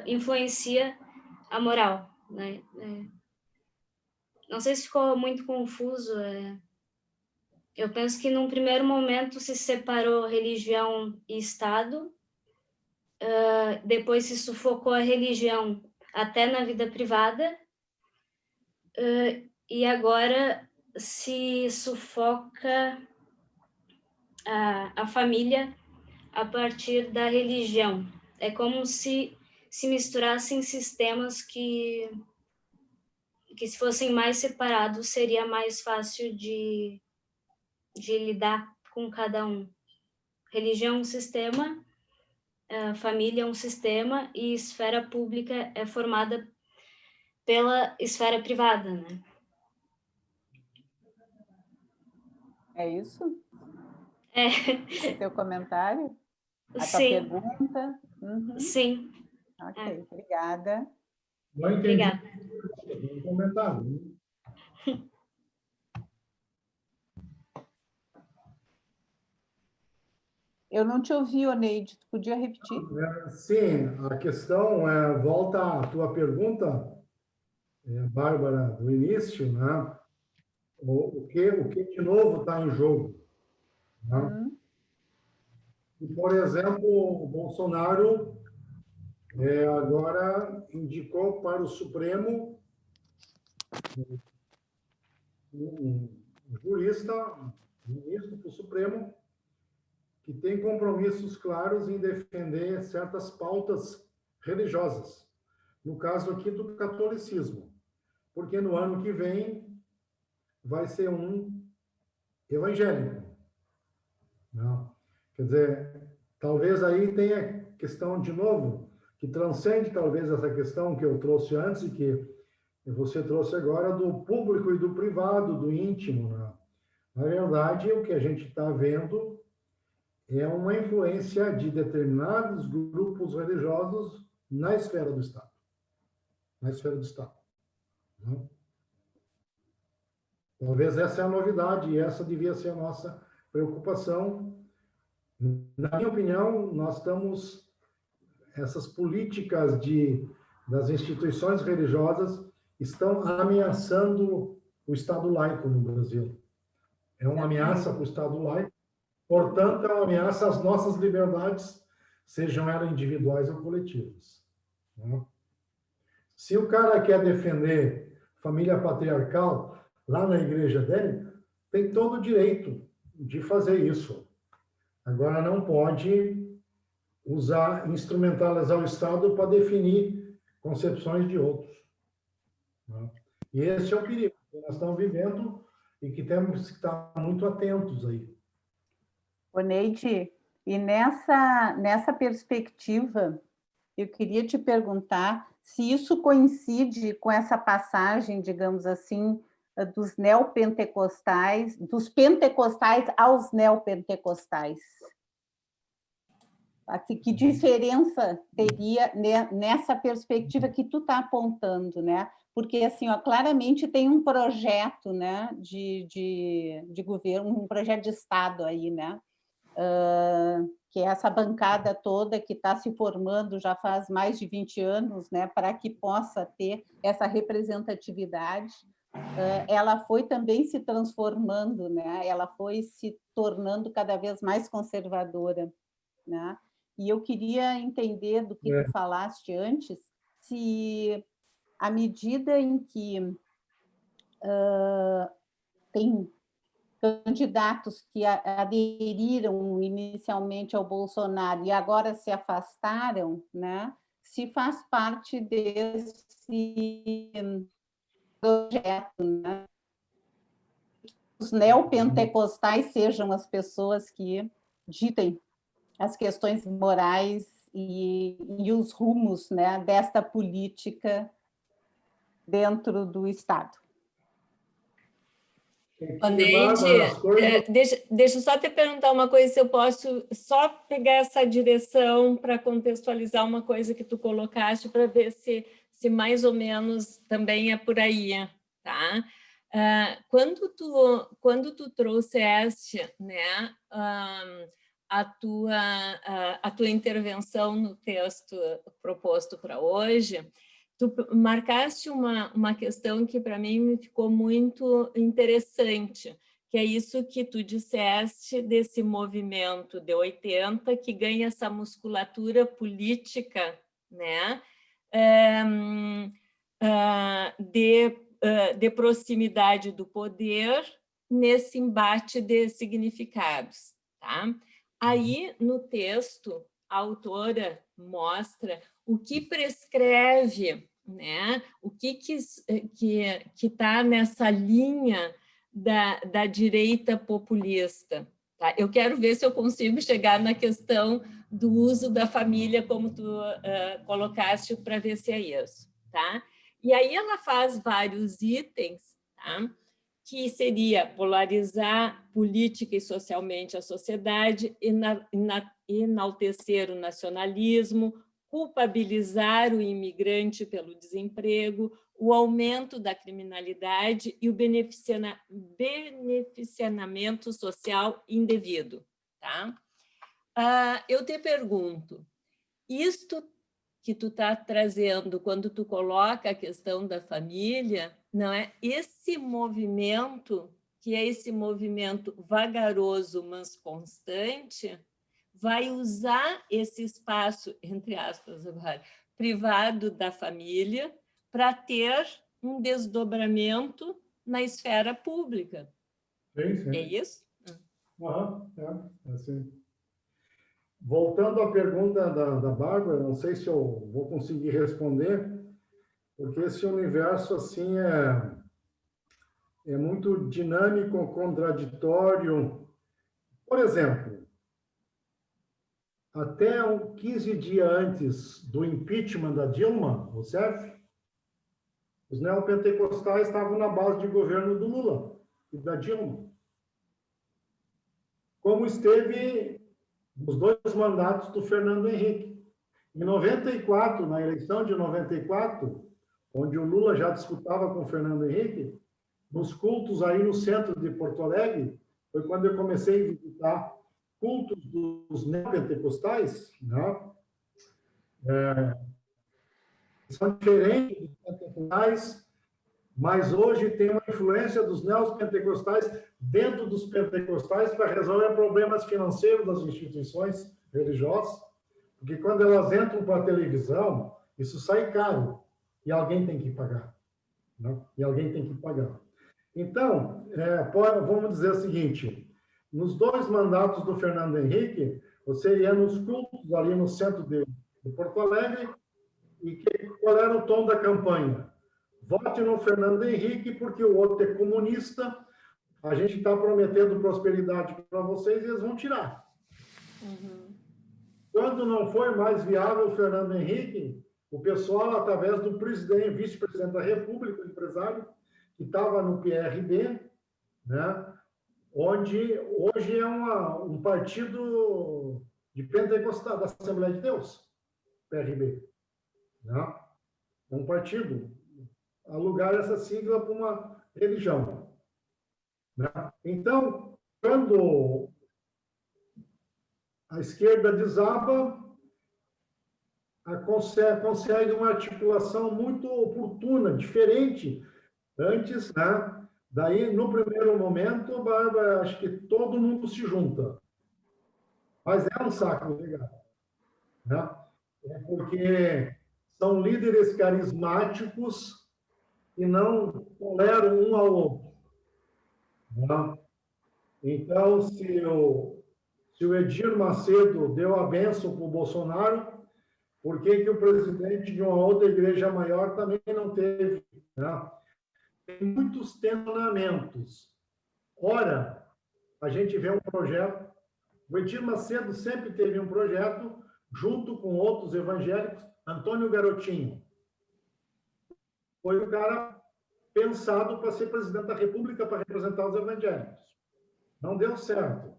influencia a moral, né? Não sei se ficou muito confuso. Eu penso que num primeiro momento se separou religião e Estado, depois se sufocou a religião até na vida privada, e agora se sufoca a família a partir da religião. É como se misturassem sistemas que se fossem mais separados, seria mais fácil de lidar com cada um. Religião é um sistema, família é um sistema, e esfera pública é formada pela esfera privada, né? É isso? É. Teu comentário? A tua Sim. pergunta? Uhum. Sim. Ok, obrigada. Não entendi. Obrigada. Um comentário. Eu não te ouvi, Oneide. Tu podia repetir? Sim, a questão volta à tua pergunta, Bárbara, do início, né? O que de novo está em jogo? Né? E, por exemplo, o Bolsonaro agora indicou para o Supremo um jurista, um ministro do Supremo, que tem compromissos claros em defender certas pautas religiosas. No caso aqui do catolicismo, porque no ano que vem vai ser um evangélico. Não. Quer dizer, talvez aí tenha questão, de novo, que transcende talvez essa questão que eu trouxe antes e que você trouxe agora do público e do privado, do íntimo. Né? Na verdade, o que a gente está vendo é uma influência de determinados grupos religiosos na esfera do Estado. Na esfera do Estado. Né? Talvez essa é a novidade e essa devia ser a nossa preocupação. Na minha opinião, essas políticas das instituições religiosas estão ameaçando o Estado laico no Brasil. É uma ameaça para o Estado laico, portanto, é uma ameaça às nossas liberdades, sejam elas individuais ou coletivas. Né? Se o cara quer defender família patriarcal lá na igreja dele, tem todo o direito de fazer isso. Agora, não pode instrumentalizar o Estado para definir concepções de outros. Né? E esse é o perigo que nós estamos vivendo e que temos que estar muito atentos aí. Oneide, e nessa perspectiva, eu queria te perguntar se isso coincide com essa passagem, digamos assim, dos neopentecostais, dos pentecostais aos neopentecostais. Que diferença teria nessa perspectiva que tu está apontando, né? Porque, assim, ó, claramente tem um projeto, né, de governo, um projeto de Estado aí, né? que é essa bancada toda que está se formando já faz mais de 20 anos, né, para que possa ter essa representatividade, ela foi também se transformando, né, ela foi se tornando cada vez mais conservadora, né? E eu queria entender do que tu falaste antes, se à medida em que tem candidatos que aderiram inicialmente ao Bolsonaro e agora se afastaram, né? Se faz parte desse projeto, né? Os neopentecostais sejam as pessoas que ditem as questões morais e os rumos, né, desta política dentro do Estado. Neide, deixa eu só te perguntar uma coisa, se eu posso só pegar essa direção para contextualizar uma coisa que tu colocaste, para ver se mais ou menos também é por aí, tá? Quando tu trouxeste, né, a tua intervenção no texto proposto para hoje, tu marcaste uma questão que para mim me ficou muito interessante, que é isso que tu disseste desse movimento de 80 que ganha essa musculatura política, né, de proximidade do poder nesse embate de significados, tá? Aí, no texto, a autora mostra o que prescreve, né? O que está nessa linha da direita populista. Tá? Eu quero ver se eu consigo chegar na questão do uso da família, como tu colocaste, para ver se é isso. Tá? E aí ela faz vários itens, tá? Que seria polarizar política e socialmente a sociedade, enaltecer o nacionalismo, culpabilizar o imigrante pelo desemprego, o aumento da criminalidade e o beneficiamento social indevido. Tá? Eu te pergunto, isto que tu está trazendo quando tu coloca a questão da família, não é esse movimento, que é esse movimento vagaroso, mas constante, vai usar esse espaço, entre aspas, agora, privado da família, para ter um desdobramento na esfera pública. Sim. É isso? É assim. Voltando à pergunta da Bárbara, não sei se eu vou conseguir responder, porque esse universo assim é muito dinâmico, contraditório. Por exemplo, até 15 dias antes do impeachment da Dilma Rousseff, os neopentecostais estavam na base de governo do Lula e da Dilma. Como esteve nos 2 mandatos do Fernando Henrique. Em 94, na eleição de 94, onde o Lula já disputava com o Fernando Henrique, nos cultos aí no centro de Porto Alegre, foi quando eu comecei a visitar cultos dos neopentecostais, né? São diferentes dos pentecostais, mas hoje tem uma influência dos neopentecostais dentro dos pentecostais para resolver problemas financeiros das instituições religiosas, porque quando elas entram para a televisão, isso sai caro e alguém tem que pagar. Né? E alguém tem que pagar. Então, vamos dizer o seguinte, nos 2 mandatos do Fernando Henrique, você ia nos cultos ali no centro de Porto Alegre, e qual era o tom da campanha? Vote no Fernando Henrique, porque o outro é comunista, a gente está prometendo prosperidade para vocês e eles vão tirar. Uhum. Quando não foi mais viável o Fernando Henrique, o pessoal, através do presidente, vice-presidente da República, o empresário, que estava no PRB, né, onde hoje é um partido de pentecostal, da Assembleia de Deus, PRB. Né? É um partido. Alugar essa sigla para uma religião. Né? Então, quando a esquerda desaba, consegue uma articulação muito oportuna, diferente. Antes, né? Daí, no primeiro momento, Bárbara, acho que todo mundo se junta. Mas é um saco legal, né? É porque são líderes carismáticos e não toleram um ao outro. Né? Então, se o Edir Macedo deu a bênção para o Bolsonaro, por que o presidente de uma outra igreja maior também não teve? Né? Tem muitos tensionamentos. Ora, a gente vê um projeto, o Edir Macedo sempre teve um projeto, junto com outros evangélicos, Antônio Garotinho. Foi o cara pensado para ser presidente da República, para representar os evangélicos. Não deu certo.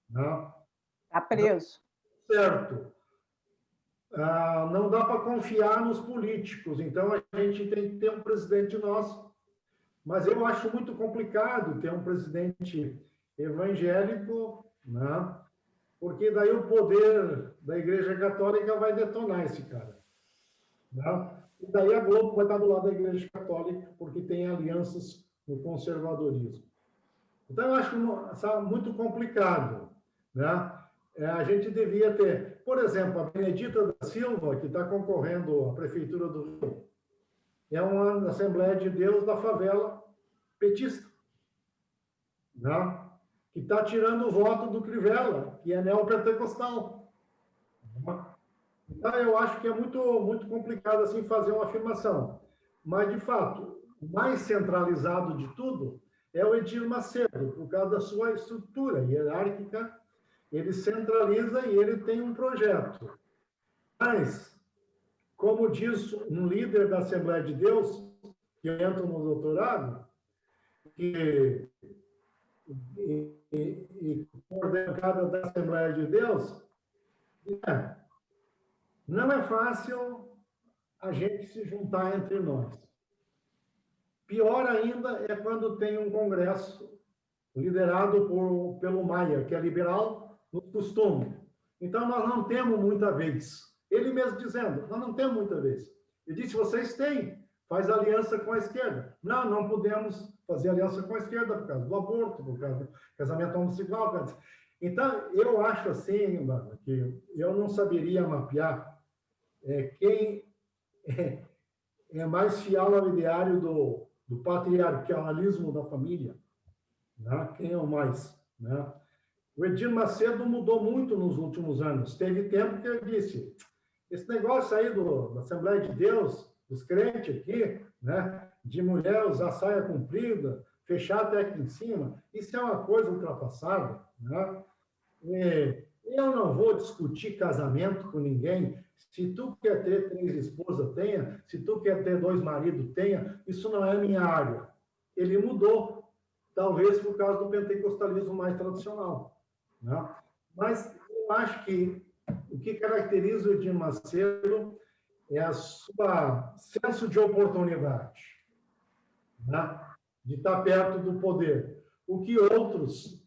Está preso. Certo. Não dá para confiar nos políticos, então a gente tem que ter um presidente nosso. Mas eu acho muito complicado ter um presidente evangélico, né? Porque daí o poder da Igreja Católica vai detonar esse cara. Né? E daí a Globo vai estar do lado da Igreja Católica, porque tem alianças no conservadorismo. Então, eu acho muito complicado. Né? A gente devia ter, por exemplo, a Benedita da Silva, que está concorrendo à Prefeitura do Rio, é uma Assembleia de Deus da favela petista, né? Que está tirando o voto do Crivella, que é neopentecostal. Então, eu acho que é muito complicado assim, fazer uma afirmação. Mas, de fato, o mais centralizado de tudo é o Edir Macedo, por causa da sua estrutura hierárquica, ele centraliza e ele tem um projeto. Mas, como diz um líder da Assembleia de Deus, que eu entro no doutorado, e coordenadora da Assembleia de Deus, não é fácil a gente se juntar entre nós. Pior ainda é quando tem um congresso liderado pelo Maia, que é liberal nos costumes. Então, nós não temos muita vez. Ele mesmo dizendo, nós não temos muita vez. Ele disse, vocês têm, faz aliança com a esquerda. Não, não podemos fazer aliança com a esquerda por causa do aborto, por causa do casamento homossexual. Então, eu acho assim, mano, que eu não saberia mapear quem é mais fiel ao ideário do patriarcalismo da família. Né? Quem é o mais? Né? O Edir Macedo mudou muito nos últimos anos. Teve tempo que ele disse, esse negócio aí da Assembleia de Deus, dos crentes aqui, né? De mulher usar saia comprida, fechar até aqui em cima, isso é uma coisa ultrapassada. Né? Eu não vou discutir casamento com ninguém. Se tu quer ter 3 esposas, tenha. Se tu quer ter 2 maridos, tenha. Isso não é minha área. Ele mudou, talvez por causa do pentecostalismo mais tradicional. Né? Mas eu acho que o que caracteriza o Edir Macedo é a sua senso de oportunidade, né? De estar perto do poder. O que outros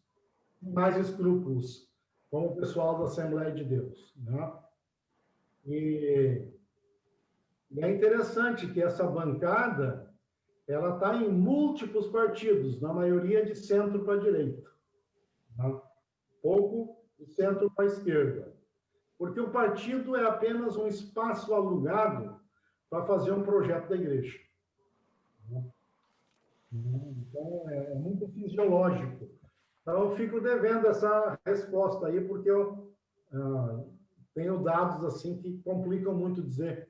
mais escrúpulos, como o pessoal da Assembleia de Deus. Né? E é interessante que essa bancada ela está em múltiplos partidos, na maioria de centro para direita. Né? Pouco de centro para esquerda. Porque o partido é apenas um espaço alugado para fazer um projeto da igreja. Então, é muito fisiológico. Então, eu fico devendo essa resposta aí, porque eu tenho dados assim que complicam muito dizer.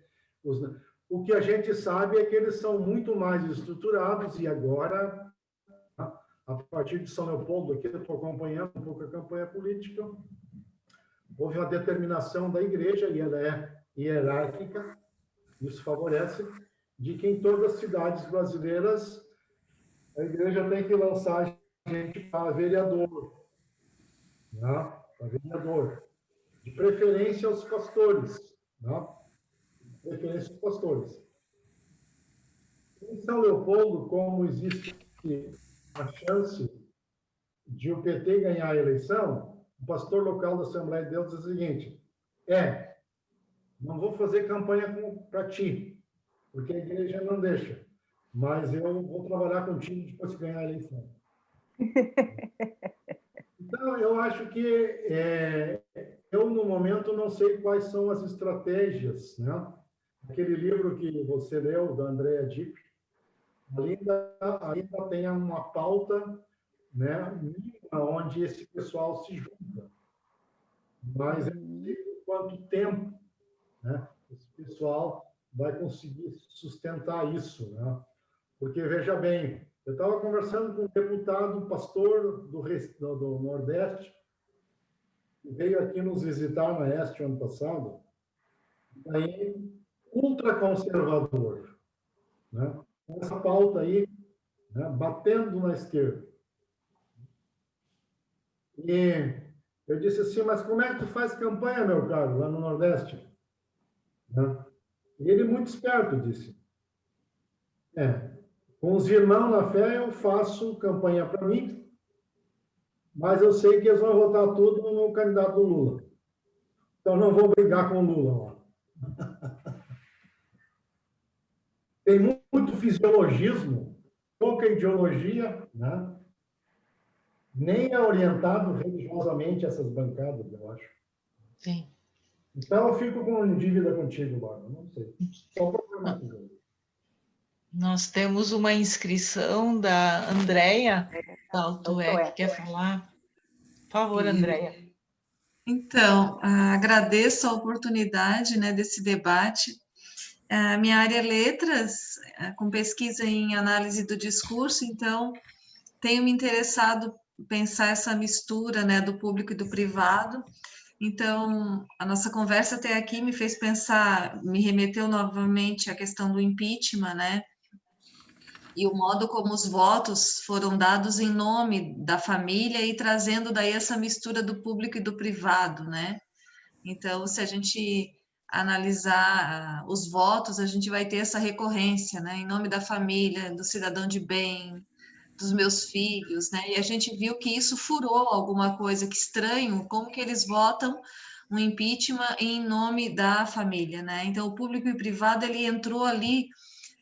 O que a gente sabe é que eles são muito mais estruturados e agora, a partir de São Leopoldo, aqui eu estou acompanhando um pouco a campanha política, houve uma determinação da igreja, e ela é hierárquica, isso favorece, de que em todas as cidades brasileiras a igreja tem que lançar gente para vereador, né? Para vereador. De preferência aos pastores, né? De preferência aos pastores. Em São Leopoldo, como existe a chance de o PT ganhar a eleição, o pastor local da Assembleia de Deus diz o seguinte: não vou fazer campanha para ti, porque a igreja não deixa, mas eu vou trabalhar contigo depois de ganhar a eleição. Então, eu acho que eu, no momento, não sei quais são as estratégias, né? Aquele livro que você leu, da Andrea Dipp, ainda tem uma pauta, né, onde esse pessoal se junta. Mas eu não sei por quanto tempo, né, esse pessoal vai conseguir sustentar isso, né? Porque, veja bem, eu estava conversando com um deputado, um pastor do Nordeste, que veio aqui nos visitar na Este ano passado, aí, ultraconservador, né? Essa pauta aí, né, batendo na esquerda. E eu disse assim, mas como é que tu faz campanha, meu caro, lá no Nordeste? Né? E ele, muito esperto, disse, com os irmãos na fé eu faço campanha para mim, mas eu sei que eles vão votar tudo no candidato do Lula. Então não vou brigar com o Lula. Ó. Tem muito fisiologismo, pouca ideologia, né? Nem é orientado religiosamente essas bancadas, eu acho. Sim. Então eu fico com dívida contigo, Bárbara, não sei. Só problematizando. Nós temos uma inscrição da Andréia, da Altoec, quer falar? Por favor, Andréia. Então, agradeço a oportunidade, né, desse debate. A minha área é letras, com pesquisa em análise do discurso, então tenho me interessado em pensar essa mistura, né, do público e do privado. Então, a nossa conversa até aqui me fez pensar, me remeteu novamente à questão do impeachment, né, e o modo como os votos foram dados em nome da família e trazendo daí essa mistura do público e do privado, né? Então, se a gente analisar os votos, a gente vai ter essa recorrência, né? Em nome da família, do cidadão de bem, dos meus filhos, né? E a gente viu que isso furou alguma coisa, que estranho, como que eles votam um impeachment em nome da família, né? Então, o público e o privado, ele entrou ali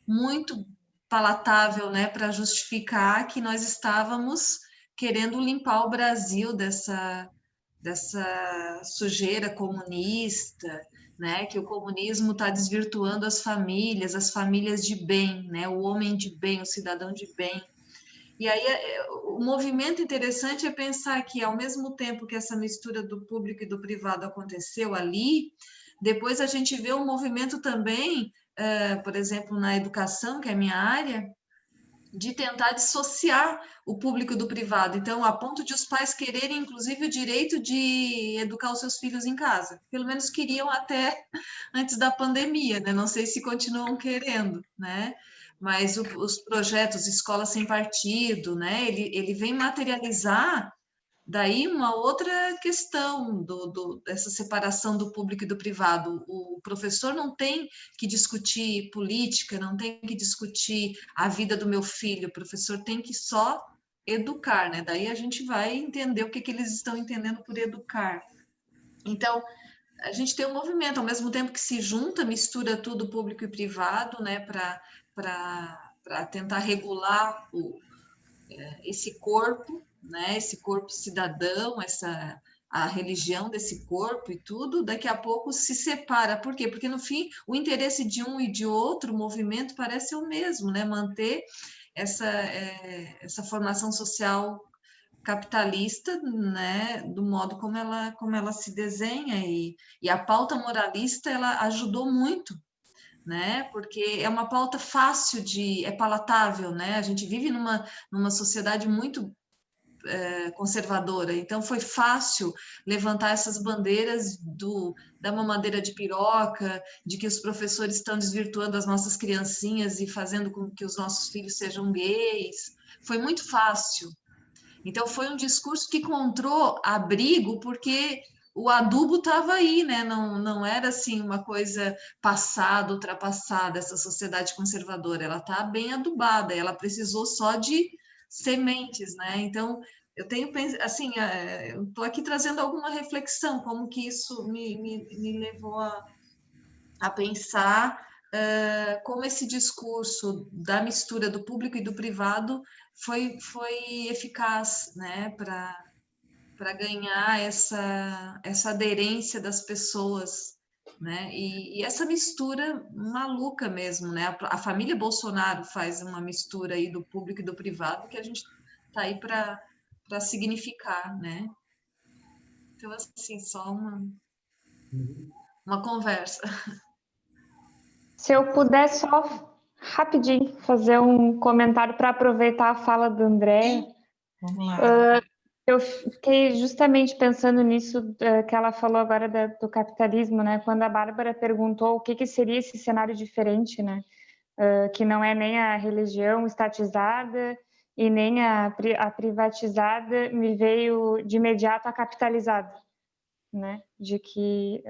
muito palatável, né, para justificar que nós estávamos querendo limpar o Brasil dessa sujeira comunista, né, que o comunismo está desvirtuando as famílias de bem, né, o homem de bem, o cidadão de bem. E aí o movimento interessante é pensar que, ao mesmo tempo que essa mistura do público e do privado aconteceu ali, depois a gente vê um movimento também, por exemplo, na educação, que é a minha área, de tentar dissociar o público do privado. Então, a ponto de os pais quererem, inclusive, o direito de educar os seus filhos em casa. Pelo menos queriam até antes da pandemia, né? Não sei se continuam querendo, né? Mas os projetos Escola Sem Partido, né? Ele vem materializar daí uma outra questão dessa separação do público e do privado. O professor não tem que discutir política, não tem que discutir a vida do meu filho, o professor tem que só educar, né? Daí a gente vai entender o que eles estão entendendo por educar. Então, a gente tem um movimento, ao mesmo tempo que se junta, mistura tudo público e privado, né, para tentar regular esse corpo, né, esse corpo cidadão, a religião desse corpo e tudo, daqui a pouco se separa. Por quê? Porque, no fim, o interesse de um e de outro movimento parece o mesmo, né? Manter essa formação social capitalista, né, do modo como ela se desenha, e a pauta moralista, ela ajudou muito, né? Porque é uma pauta fácil é palatável, né? A gente vive numa sociedade muito conservadora, então foi fácil levantar essas bandeiras da mamadeira de piroca, de que os professores estão desvirtuando as nossas criancinhas e fazendo com que os nossos filhos sejam gays. Foi muito fácil. Então foi um discurso que encontrou abrigo porque o adubo estava aí, né? Não era assim uma coisa passada, ultrapassada, essa sociedade conservadora. Ela está bem adubada, ela precisou só de sementes, né? Então eu tenho, assim, eu estou aqui trazendo alguma reflexão, como que isso me levou a pensar como esse discurso da mistura do público e do privado foi eficaz, né, para ganhar essa aderência das pessoas, né, e essa mistura maluca mesmo, né, a família Bolsonaro faz uma mistura aí do público e do privado que a gente está aí para significar, né. Então, assim, só uma conversa. Se eu puder só rapidinho fazer um comentário para aproveitar a fala do André. Vamos lá. Eu fiquei justamente pensando nisso que ela falou agora do capitalismo, né? Quando a Bárbara perguntou o que seria esse cenário diferente, né? Que não é nem a religião estatizada e nem a privatizada, me veio de imediato a capitalizada, né? De que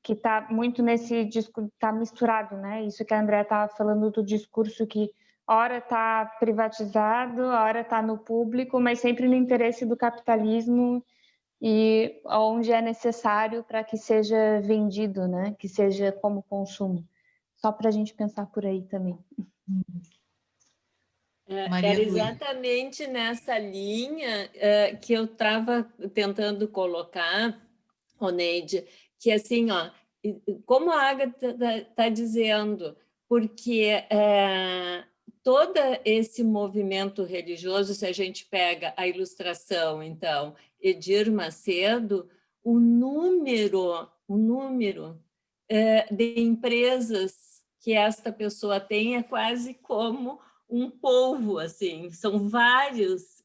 está muito nesse discurso, está misturado, né? Isso que a André estava falando do discurso que ora está privatizado, ora está no público, mas sempre no interesse do capitalismo e onde é necessário para que seja vendido, né? Que seja como consumo. Só para a gente pensar por aí também. Era exatamente nessa linha que eu estava tentando colocar, Oneide, que assim, ó, como a Agatha está dizendo, porque todo esse movimento religioso, se a gente pega a Ilustração, então, Edir Macedo, o número de empresas que esta pessoa tem é quase como um polvo, assim, são vários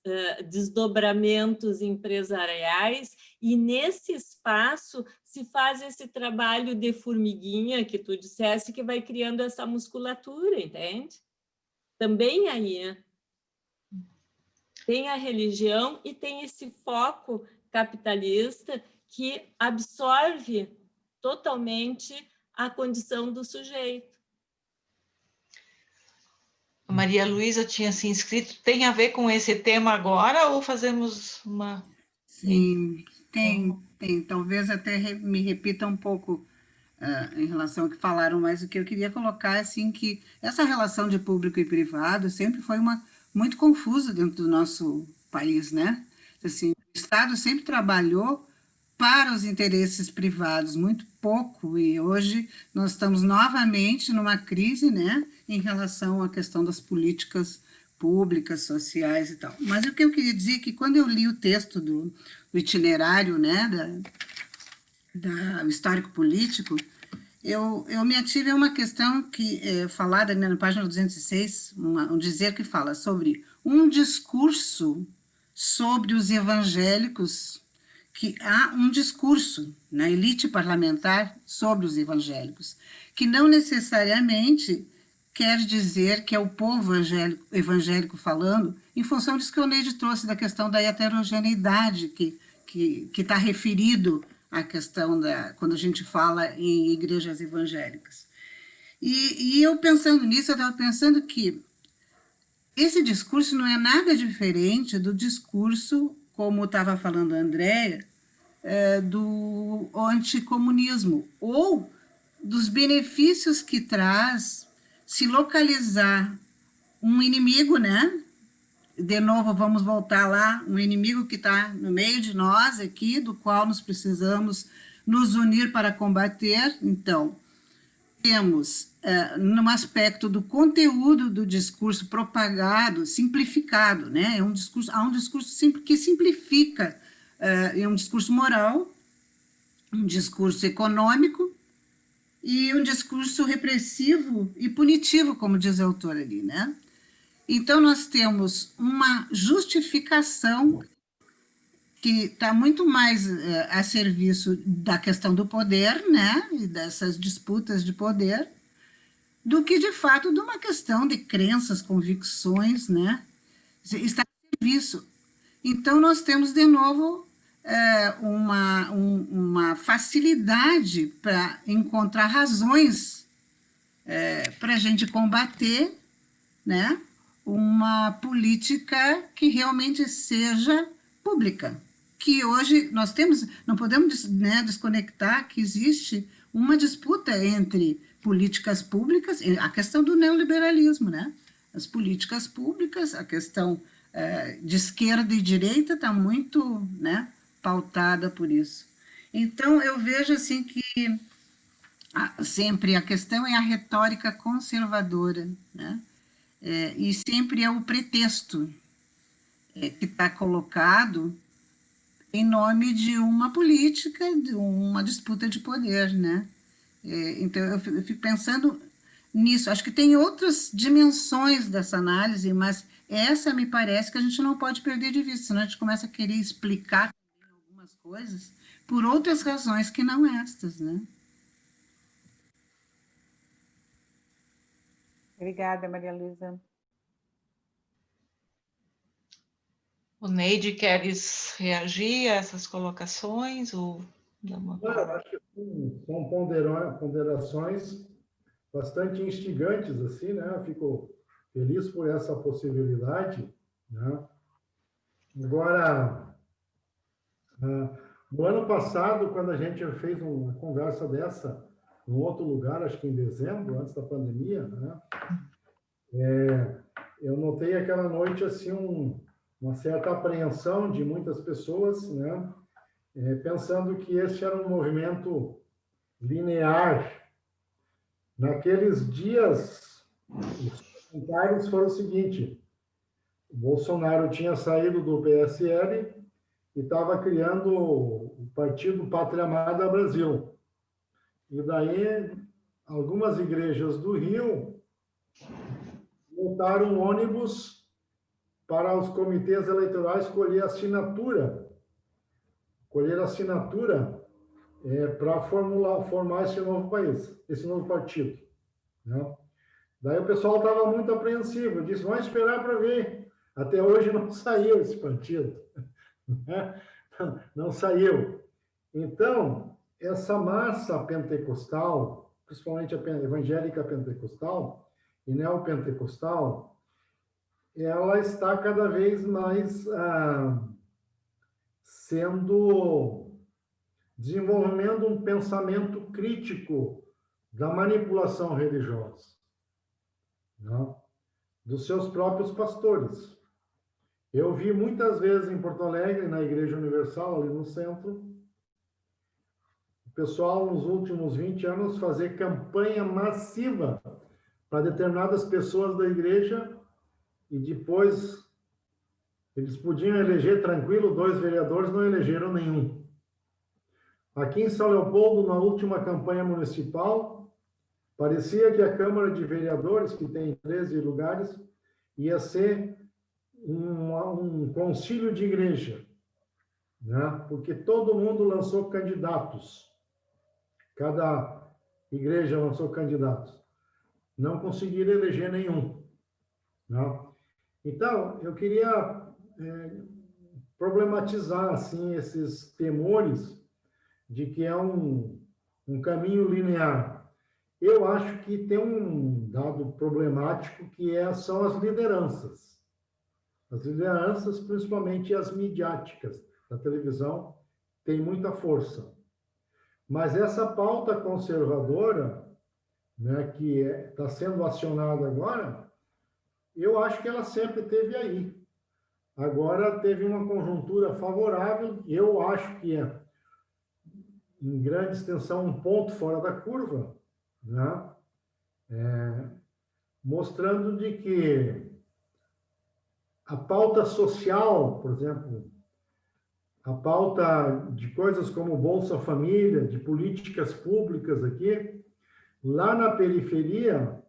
desdobramentos empresariais e nesse espaço se faz esse trabalho de formiguinha que tu disseste que vai criando essa musculatura, entende? Também aí tem a religião e tem esse foco capitalista que absorve totalmente a condição do sujeito. A Maria Luísa tinha se inscrito. Tem a ver com esse tema agora ou fazemos uma... Sim, tem. Talvez até me repita um pouco em relação ao que falaram, mas o que eu queria colocar é assim, que essa relação de público e privado sempre foi muito confusa dentro do nosso país, né? Assim, o Estado sempre trabalhou para os interesses privados, muito pouco, e hoje nós estamos novamente numa crise, né, em relação à questão das políticas públicas, sociais e tal. Mas o que eu queria dizer é que quando eu li o texto do itinerário, né, do histórico político, eu me ative a uma questão que é falada, né, na página 206, um dizer que fala sobre um discurso sobre os evangélicos, que há um discurso na elite parlamentar sobre os evangélicos, que não necessariamente quer dizer que é o povo evangélico falando, em função disso que o Neide trouxe da questão da heterogeneidade, que está referido à questão quando a gente fala em igrejas evangélicas. E eu pensando nisso, eu estava pensando que esse discurso não é nada diferente do discurso, como estava falando a Andréia, do anticomunismo, ou dos benefícios que traz se localizar um inimigo, né? De novo, vamos voltar lá, um inimigo que está no meio de nós aqui, do qual nós precisamos nos unir para combater. Então, temos, no aspecto do conteúdo do discurso propagado, simplificado, né? Há um discurso que simplifica, é um discurso moral, um discurso econômico e um discurso repressivo e punitivo, como diz a autora ali, né? Então, nós temos uma justificação que está muito mais a serviço da questão do poder, né, e dessas disputas de poder, do que, de fato, de uma questão de crenças, convicções, né, está a serviço. Então, nós temos, de novo, uma facilidade para encontrar razões para a gente combater, né, uma política que realmente seja pública, que hoje nós temos, não podemos, né, desconectar que existe uma disputa entre políticas públicas, a questão do neoliberalismo, né? As políticas públicas, a questão de esquerda e direita está muito, né, pautada por isso. Então, eu vejo assim que sempre a questão é a retórica conservadora, né? E sempre é o pretexto que está colocado em nome de uma política, de uma disputa de poder, né? Então, eu fico pensando nisso. Acho que tem outras dimensões dessa análise, mas essa me parece que a gente não pode perder de vista, senão a gente começa a querer explicar algumas coisas por outras razões que não estas, né? Obrigada, Maria Luísa. O Neide, queres reagir a essas colocações? Ou acho que são ponderações bastante instigantes, assim, né? Eu fico feliz por essa possibilidade, né? Agora, no ano passado, quando a gente fez uma conversa dessa, em outro lugar, acho que em dezembro, antes da pandemia, né? Eu notei aquela noite, assim, uma certa apreensão de muitas pessoas, né? Pensando que esse era um movimento linear. Naqueles dias, os comentários foram o seguinte: o Bolsonaro tinha saído do PSL e estava criando o Partido Pátria Amada Brasil. E daí, algumas igrejas do Rio montaram um ônibus para os comitês eleitorais colher assinatura para formar esse novo país, esse novo partido, né? Daí o pessoal estava muito apreensivo, eu disse, vamos esperar para ver. Até hoje não saiu esse partido, né? Não saiu. Então, essa massa pentecostal, principalmente a evangélica pentecostal e neopentecostal, ela está cada vez mais desenvolvendo um pensamento crítico da manipulação religiosa, né? Dos seus próprios pastores. Eu vi muitas vezes em Porto Alegre, na Igreja Universal, ali no centro, o pessoal, nos últimos 20 anos, fazer campanha massiva para determinadas pessoas da igreja e depois eles podiam eleger tranquilo 2 vereadores, não elegeram nenhum. Aqui em São Leopoldo, na última campanha municipal, parecia que a Câmara de Vereadores, que tem 13 lugares, ia ser um concílio de igreja, né? Porque todo mundo lançou candidatos. Cada igreja lançou candidatos. Não conseguiram eleger nenhum, né? Então, eu queria problematizar assim, esses temores de que é um caminho linear. Eu acho que tem um dado problemático que são as lideranças. As lideranças, principalmente as midiáticas da televisão, têm muita força. Mas essa pauta conservadora, né, que está sendo acionada agora, eu acho que ela sempre esteve aí. Agora teve uma conjuntura favorável, eu acho que em grande extensão, um ponto fora da curva, né? Mostrando de que a pauta social, por exemplo, a pauta de coisas como Bolsa Família, de políticas públicas aqui, lá na periferia,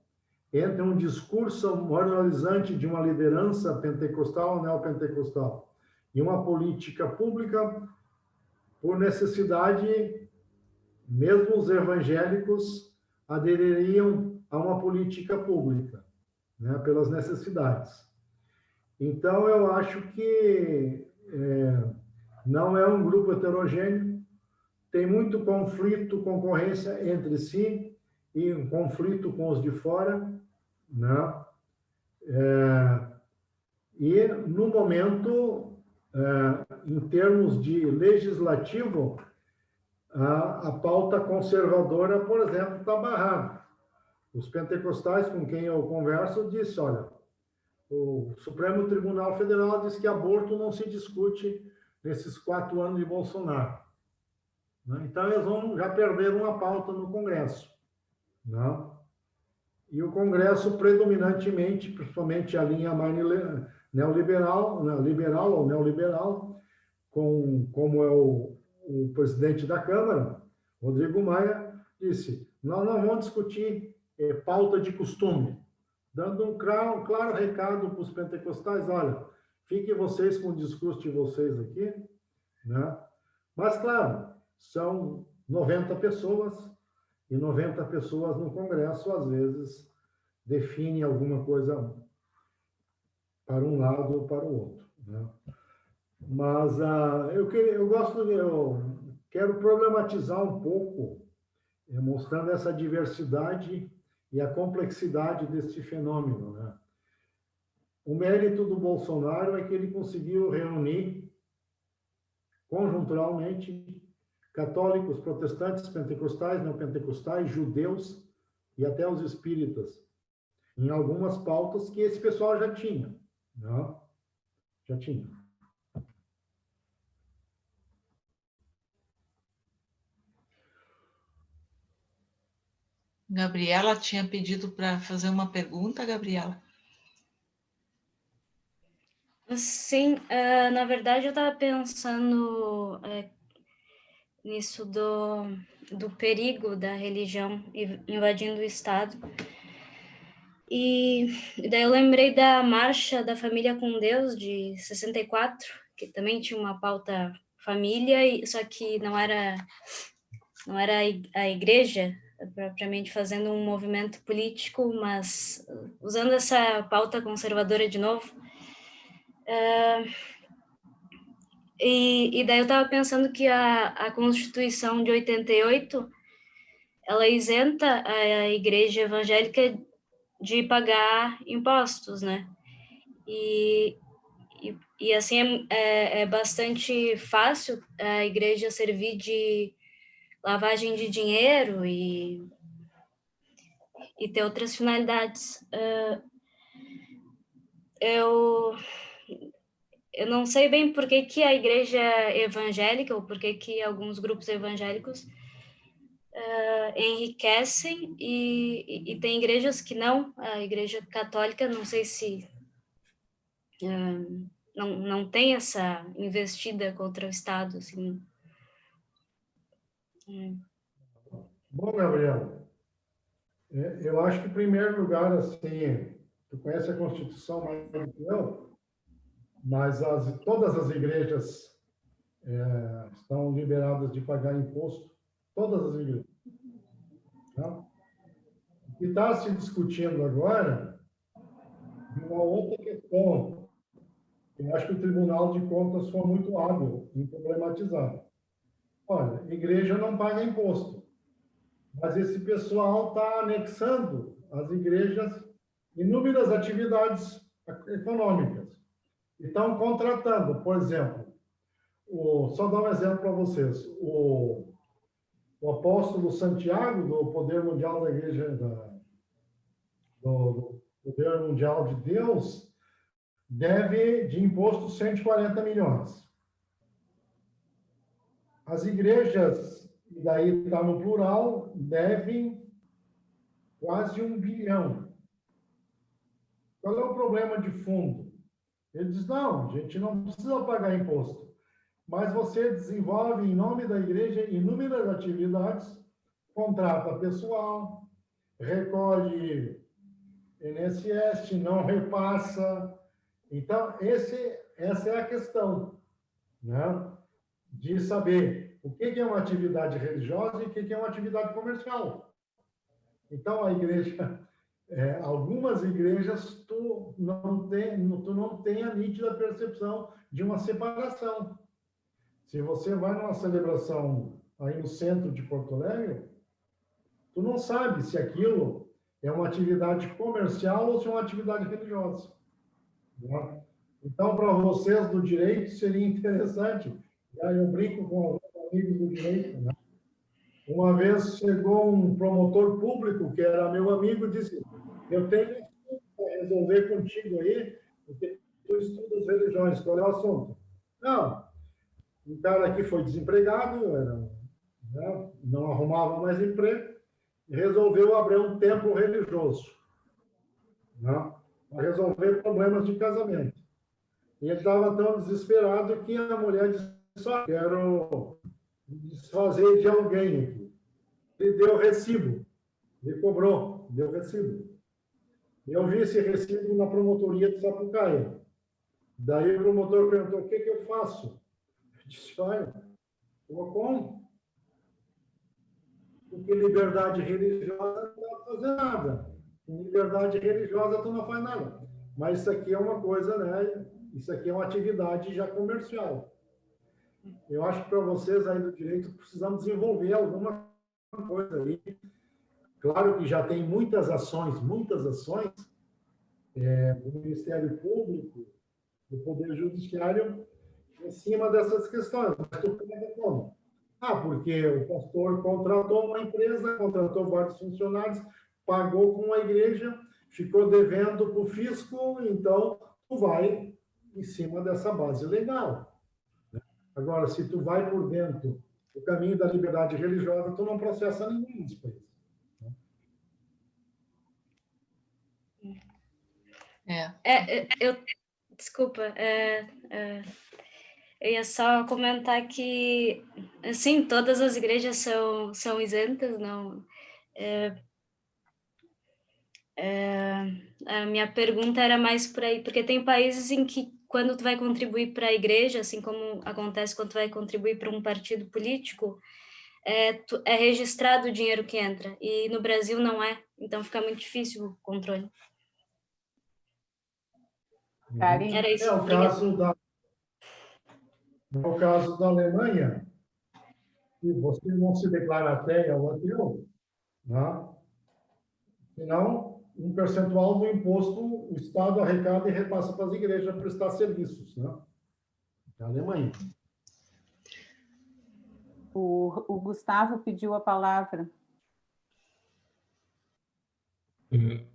entra um discurso moralizante de uma liderança pentecostal ou neopentecostal e uma política pública, por necessidade, mesmo os evangélicos adeririam a uma política pública, né, pelas necessidades. Então, eu acho que não é um grupo heterogêneo, tem muito conflito, concorrência entre si e um conflito com os de fora, né? E, no momento, em termos de legislativo, a pauta conservadora, por exemplo, está barrada. Os pentecostais com quem eu converso disse, olha, o Supremo Tribunal Federal diz que aborto não se discute nesses 4 anos de Bolsonaro. Então, eles já perderam uma pauta no Congresso. E o Congresso, predominantemente, principalmente a linha mais neoliberal, como é o presidente da Câmara, Rodrigo Maia, disse, nós não vamos discutir pauta de costume, dando um claro recado para os pentecostais, olha, fiquem vocês com o discurso de vocês aqui, Mas, claro, são 90 pessoas, e 90 pessoas no Congresso, às vezes, definem alguma coisa para um lado ou para o outro. Mas eu quero problematizar um pouco, mostrando essa diversidade e a complexidade desse fenômeno. O mérito do Bolsonaro é que ele conseguiu reunir conjunturalmente católicos, protestantes, pentecostais, neopentecostais, judeus e até os espíritas, em algumas pautas que esse pessoal já tinha. Já tinha. Gabriela tinha pedido para fazer uma pergunta, Gabriela? Sim, na verdade eu estava pensando nisso do perigo da religião invadindo o Estado. E daí eu lembrei da Marcha da Família com Deus, de 64, que também tinha uma pauta família, só que não era a igreja propriamente fazendo um movimento político, mas usando essa pauta conservadora de novo. E daí eu estava pensando que a Constituição de 88, ela isenta a igreja evangélica de pagar impostos, né? E assim é bastante fácil a igreja servir de lavagem de dinheiro e ter outras finalidades. Eu não sei bem por que a igreja evangélica, ou por que alguns grupos evangélicos enriquecem e tem igrejas que não. A igreja católica, não sei se não tem essa investida contra o Estado, assim. Bom, Gabriel, eu acho que, em primeiro lugar, assim, tu conhece a Constituição mais do que eu, mas todas as igrejas estão liberadas de pagar imposto, todas as igrejas. O que está se discutindo agora é uma outra questão. Eu acho que o Tribunal de Contas foi muito hábil em problematizar. Olha, a igreja não paga imposto, mas esse pessoal está anexando às igrejas inúmeras atividades econômicas. Estão contratando, por exemplo, só dar um exemplo para vocês, o apóstolo Santiago, do Poder Mundial da Igreja, do Poder Mundial de Deus, deve de imposto 140 milhões. As igrejas, e daí está no plural, devem quase 1 bilhão. Qual é o problema de fundo? Ele diz, não, a gente não precisa pagar imposto, mas você desenvolve, em nome da igreja, inúmeras atividades, contrata pessoal, recolhe INSS, não repassa. Então, essa é a questão, de saber o que é uma atividade religiosa e o que é uma atividade comercial. Então, a igreja... algumas igrejas tu não tem a nítida percepção de uma separação. Se você vai numa celebração aí no centro de Porto Alegre, tu não sabe se aquilo é uma atividade comercial ou se é uma atividade religiosa. Então, para vocês do direito, seria interessante. Aí eu brinco com alguns amigos do direito, né? Uma vez chegou um promotor público, que era meu amigo, e disse: eu tenho que resolver contigo aí, porque tu estudas religiões, qual é o assunto? Não, um cara aqui foi desempregado, né, não arrumava mais emprego, e resolveu abrir um templo religioso, né, para resolver problemas de casamento. E ele estava tão desesperado que a mulher disse: só quero desfazer de alguém aqui. Ele deu recibo, ele cobrou, deu recibo. Eu vi esse recibo na promotoria de Sapucaia. Daí o promotor perguntou: o que eu faço? Eu disse: olha, como? Porque liberdade religiosa não dá para fazer nada. Com liberdade religiosa tu não faz nada. Mas isso aqui é uma coisa, né? Isso aqui é uma atividade já comercial. Eu acho que para vocês aí do direito precisamos desenvolver alguma coisa aí. Claro que já tem muitas ações do Ministério Público, do Poder Judiciário, em cima dessas questões. Mas tu pega como? Porque o pastor contratou uma empresa, contratou vários funcionários, pagou com a igreja, ficou devendo para o fisco, então tu vai em cima dessa base legal. Agora, se tu vai por dentro do caminho da liberdade religiosa, tu não processa ninguém nesse país. Desculpa, eu ia só comentar que, assim, todas as igrejas são isentas, não... a minha pergunta era mais por aí, porque tem países em que, quando tu vai contribuir para a igreja, assim como acontece quando tu vai contribuir para um partido político, é registrado o dinheiro que entra, e no Brasil não é, então fica muito difícil o controle. Era isso. O caso da Alemanha, se você não se declara ateu ou ateu, né? Senão, um percentual do imposto o Estado arrecada e repassa para as igrejas para prestar serviços, né? Na Alemanha. O Gustavo pediu a palavra. Me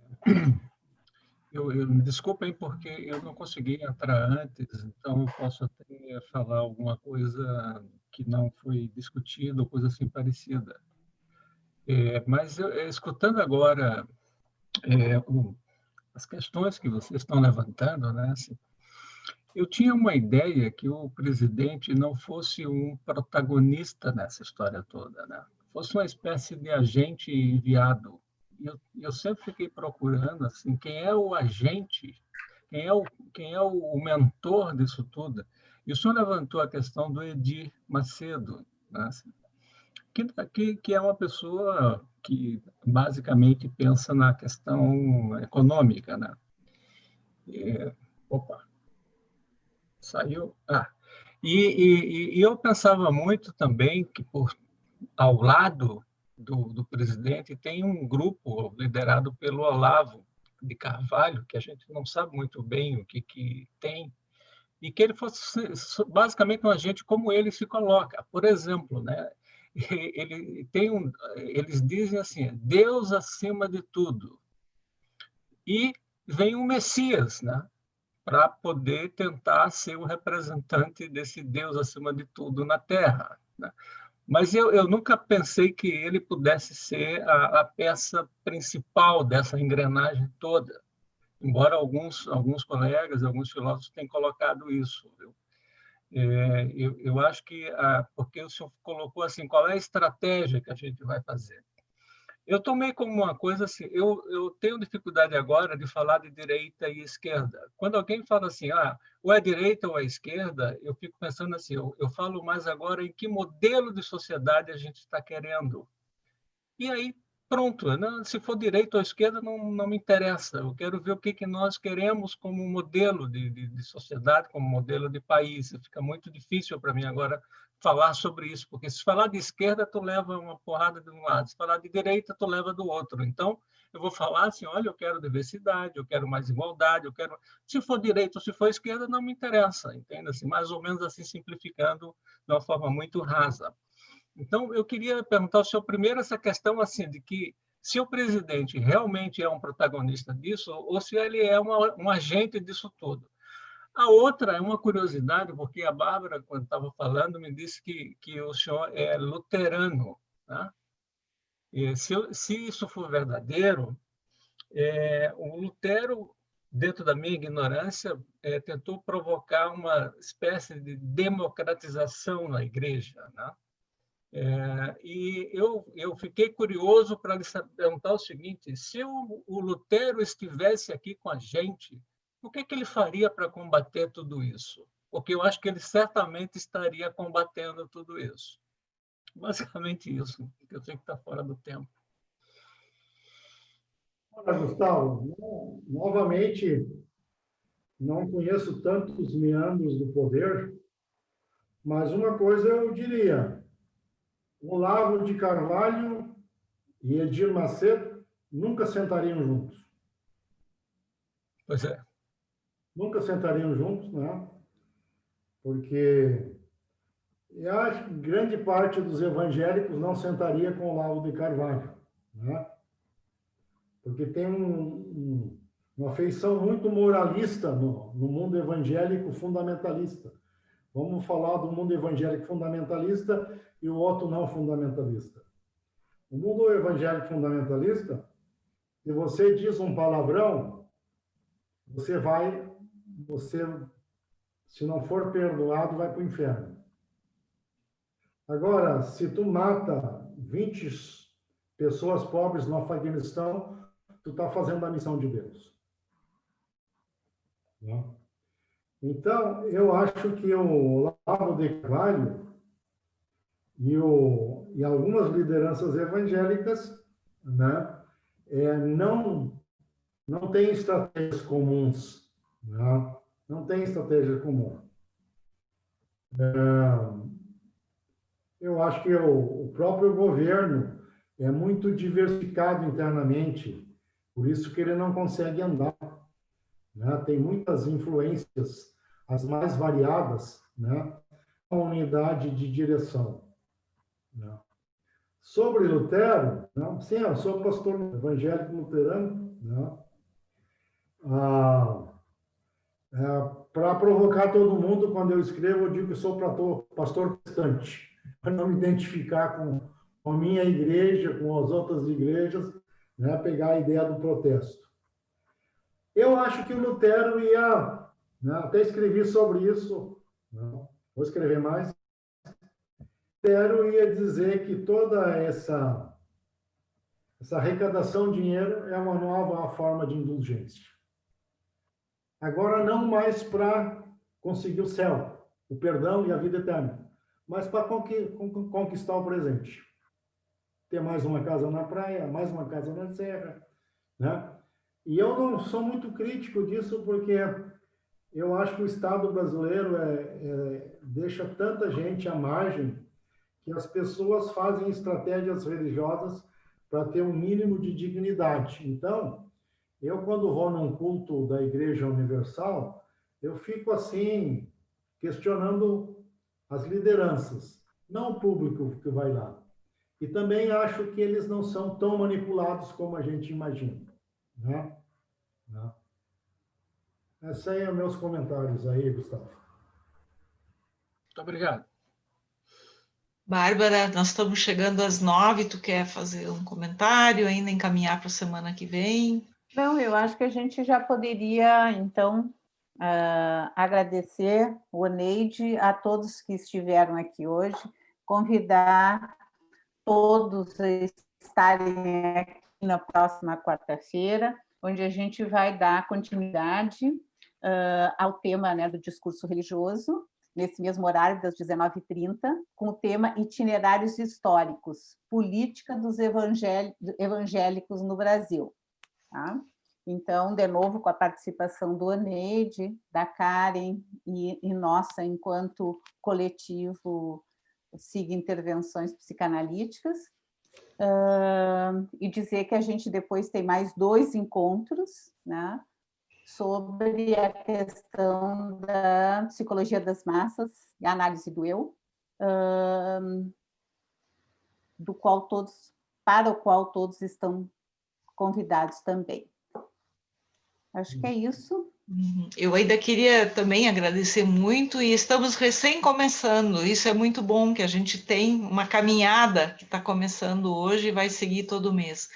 desculpem porque eu não consegui entrar antes, então eu posso até falar alguma coisa que não foi discutida, ou coisa assim parecida. Mas escutando agora as questões que vocês estão levantando, né, assim, eu tinha uma ideia que o presidente não fosse um protagonista nessa história toda, né? Fosse uma espécie de agente enviado. Eu sempre fiquei procurando assim, quem é o agente, quem é o mentor disso tudo. E o senhor levantou a questão do Edir Macedo, né? Que é uma pessoa que basicamente pensa na questão econômica, né? Saiu. E eu pensava muito também que ao lado do presidente tem um grupo liderado pelo Olavo de Carvalho, que a gente não sabe muito bem o que tem, e que ele fosse basicamente um agente como ele se coloca. Por exemplo, né, eles dizem assim, Deus acima de tudo. E vem um Messias, né, para poder tentar ser o representante desse Deus acima de tudo na Terra, né? Mas eu nunca pensei que ele pudesse ser a peça principal dessa engrenagem toda, embora alguns colegas, alguns filósofos tenham colocado isso. Eu acho que, porque o senhor colocou assim, qual é a estratégia que a gente vai fazer? Eu tomei como uma coisa assim, eu tenho dificuldade agora de falar de direita e esquerda. Quando alguém fala assim, ou é direita ou é esquerda, eu fico pensando assim, eu falo mais agora em que modelo de sociedade a gente está querendo. E aí, pronto, né? Se for direita ou esquerda, não me interessa. Eu quero ver o que nós queremos como modelo de sociedade, como modelo de país. Fica muito difícil para mim agora falar sobre isso, porque se falar de esquerda, tu leva uma porrada de um lado, se falar de direita, tu leva do outro. Então, eu vou falar assim, olha, eu quero diversidade, eu quero mais igualdade, eu quero... Se for direita ou se for esquerda, não me interessa, entende? Assim, mais ou menos assim, simplificando de uma forma muito rasa. Então, eu queria perguntar ao senhor primeiro essa questão assim, de que se o presidente realmente é um protagonista disso ou se ele é um agente disso tudo. A outra é uma curiosidade, porque a Bárbara, quando estava falando, me disse que o senhor é luterano. Tá? E se isso for verdadeiro, o Lutero, dentro da minha ignorância, tentou provocar uma espécie de democratização na igreja. Né? E eu fiquei curioso para lhe perguntar o seguinte, se o Lutero estivesse aqui com a gente, o que ele faria para combater tudo isso? Porque eu acho que ele certamente estaria combatendo tudo isso. Basicamente isso, que eu sei que está fora do tempo. Olha, Gustavo, novamente, não conheço tantos meandros do poder, mas uma coisa eu diria, Olavo de Carvalho e Edir Macedo nunca sentariam juntos. Pois é. Nunca sentariam juntos, né? Porque eu acho que grande parte dos evangélicos não sentaria com Olavo de Carvalho, né? Porque tem uma feição muito moralista no mundo evangélico fundamentalista. Vamos falar do mundo evangélico fundamentalista e o outro não fundamentalista. O mundo evangélico fundamentalista, se você diz um palavrão, você, se não for perdoado, vai para o inferno. Agora, se tu mata 20 pessoas pobres no Afeganistão, tu está fazendo a missão de Deus. Então, eu acho que o Olavo de Carvalho e algumas lideranças evangélicas, né, não têm estratégias comuns. Né? Não tem estratégia comum. Eu acho que o próprio governo é muito diversificado internamente, por isso que ele não consegue andar. Né? Tem muitas influências, as mais variadas, né? A unidade de direção. Né? Sobre Lutero, né? Sim, eu sou pastor evangélico luterano, né? Para provocar todo mundo, quando eu escrevo, eu digo que sou pastor protestante, para não me identificar com a minha igreja, com as outras igrejas, né? Pegar a ideia do protesto. Eu acho que o Lutero ia, né? Até escrevi sobre isso, né? Vou escrever mais. Lutero ia dizer que toda essa arrecadação de dinheiro é uma nova forma de indulgência. Agora, não mais para conseguir o céu, o perdão e a vida eterna, mas para conquistar o presente. Ter mais uma casa na praia, mais uma casa na serra, né? E eu não sou muito crítico disso, porque eu acho que o Estado brasileiro deixa tanta gente à margem que as pessoas fazem estratégias religiosas para ter um mínimo de dignidade. Então, eu, quando vou num culto da Igreja Universal, eu fico assim, questionando as lideranças, não o público que vai lá. E também acho que eles não são tão manipulados como a gente imagina. Né? Esses aí são meus comentários aí, Gustavo. Muito obrigado. Bárbara, nós estamos chegando às 9, tu quer fazer um comentário, ainda encaminhar para a semana que vem? Não, eu acho que a gente já poderia, então, agradecer o Oneide, a todos que estiveram aqui hoje, convidar todos a estarem aqui na próxima quarta-feira, onde a gente vai dar continuidade ao tema, né, do discurso religioso, nesse mesmo horário, das 19h30, com o tema Itinerários Históricos, Política dos Evangélicos no Brasil. Tá? Então, de novo, com a participação do Oneide, da Karen e nossa, enquanto coletivo siga intervenções psicanalíticas, e dizer que a gente depois tem mais 2 encontros, né, sobre a questão da psicologia das massas e a análise do eu, para o qual todos estão convidados também. Acho que é isso. Eu ainda queria também agradecer muito, e estamos recém começando, isso é muito bom, que a gente tem uma caminhada que está começando hoje e vai seguir todo mês.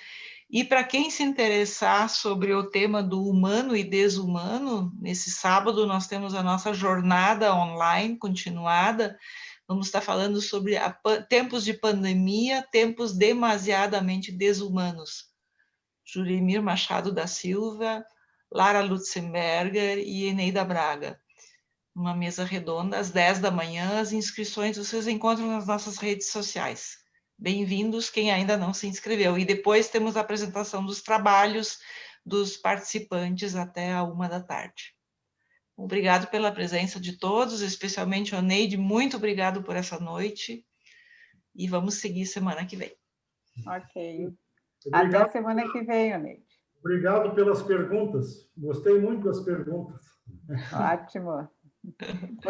E para quem se interessar sobre o tema do humano e desumano, nesse sábado nós temos a nossa jornada online continuada, vamos estar falando sobre tempos de pandemia, tempos demasiadamente desumanos. Jurimir Machado da Silva, Lara Lutzenberger e Eneida Braga. Uma mesa redonda, às 10 da manhã, as inscrições vocês encontram nas nossas redes sociais. Bem-vindos quem ainda não se inscreveu. E depois temos a apresentação dos trabalhos dos participantes até a 1h. Obrigado pela presença de todos, especialmente Oneide, muito obrigado por essa noite. E vamos seguir semana que vem. Ok. Obrigado. Até semana que vem, Oneide. Obrigado pelas perguntas. Gostei muito das perguntas. Ótimo.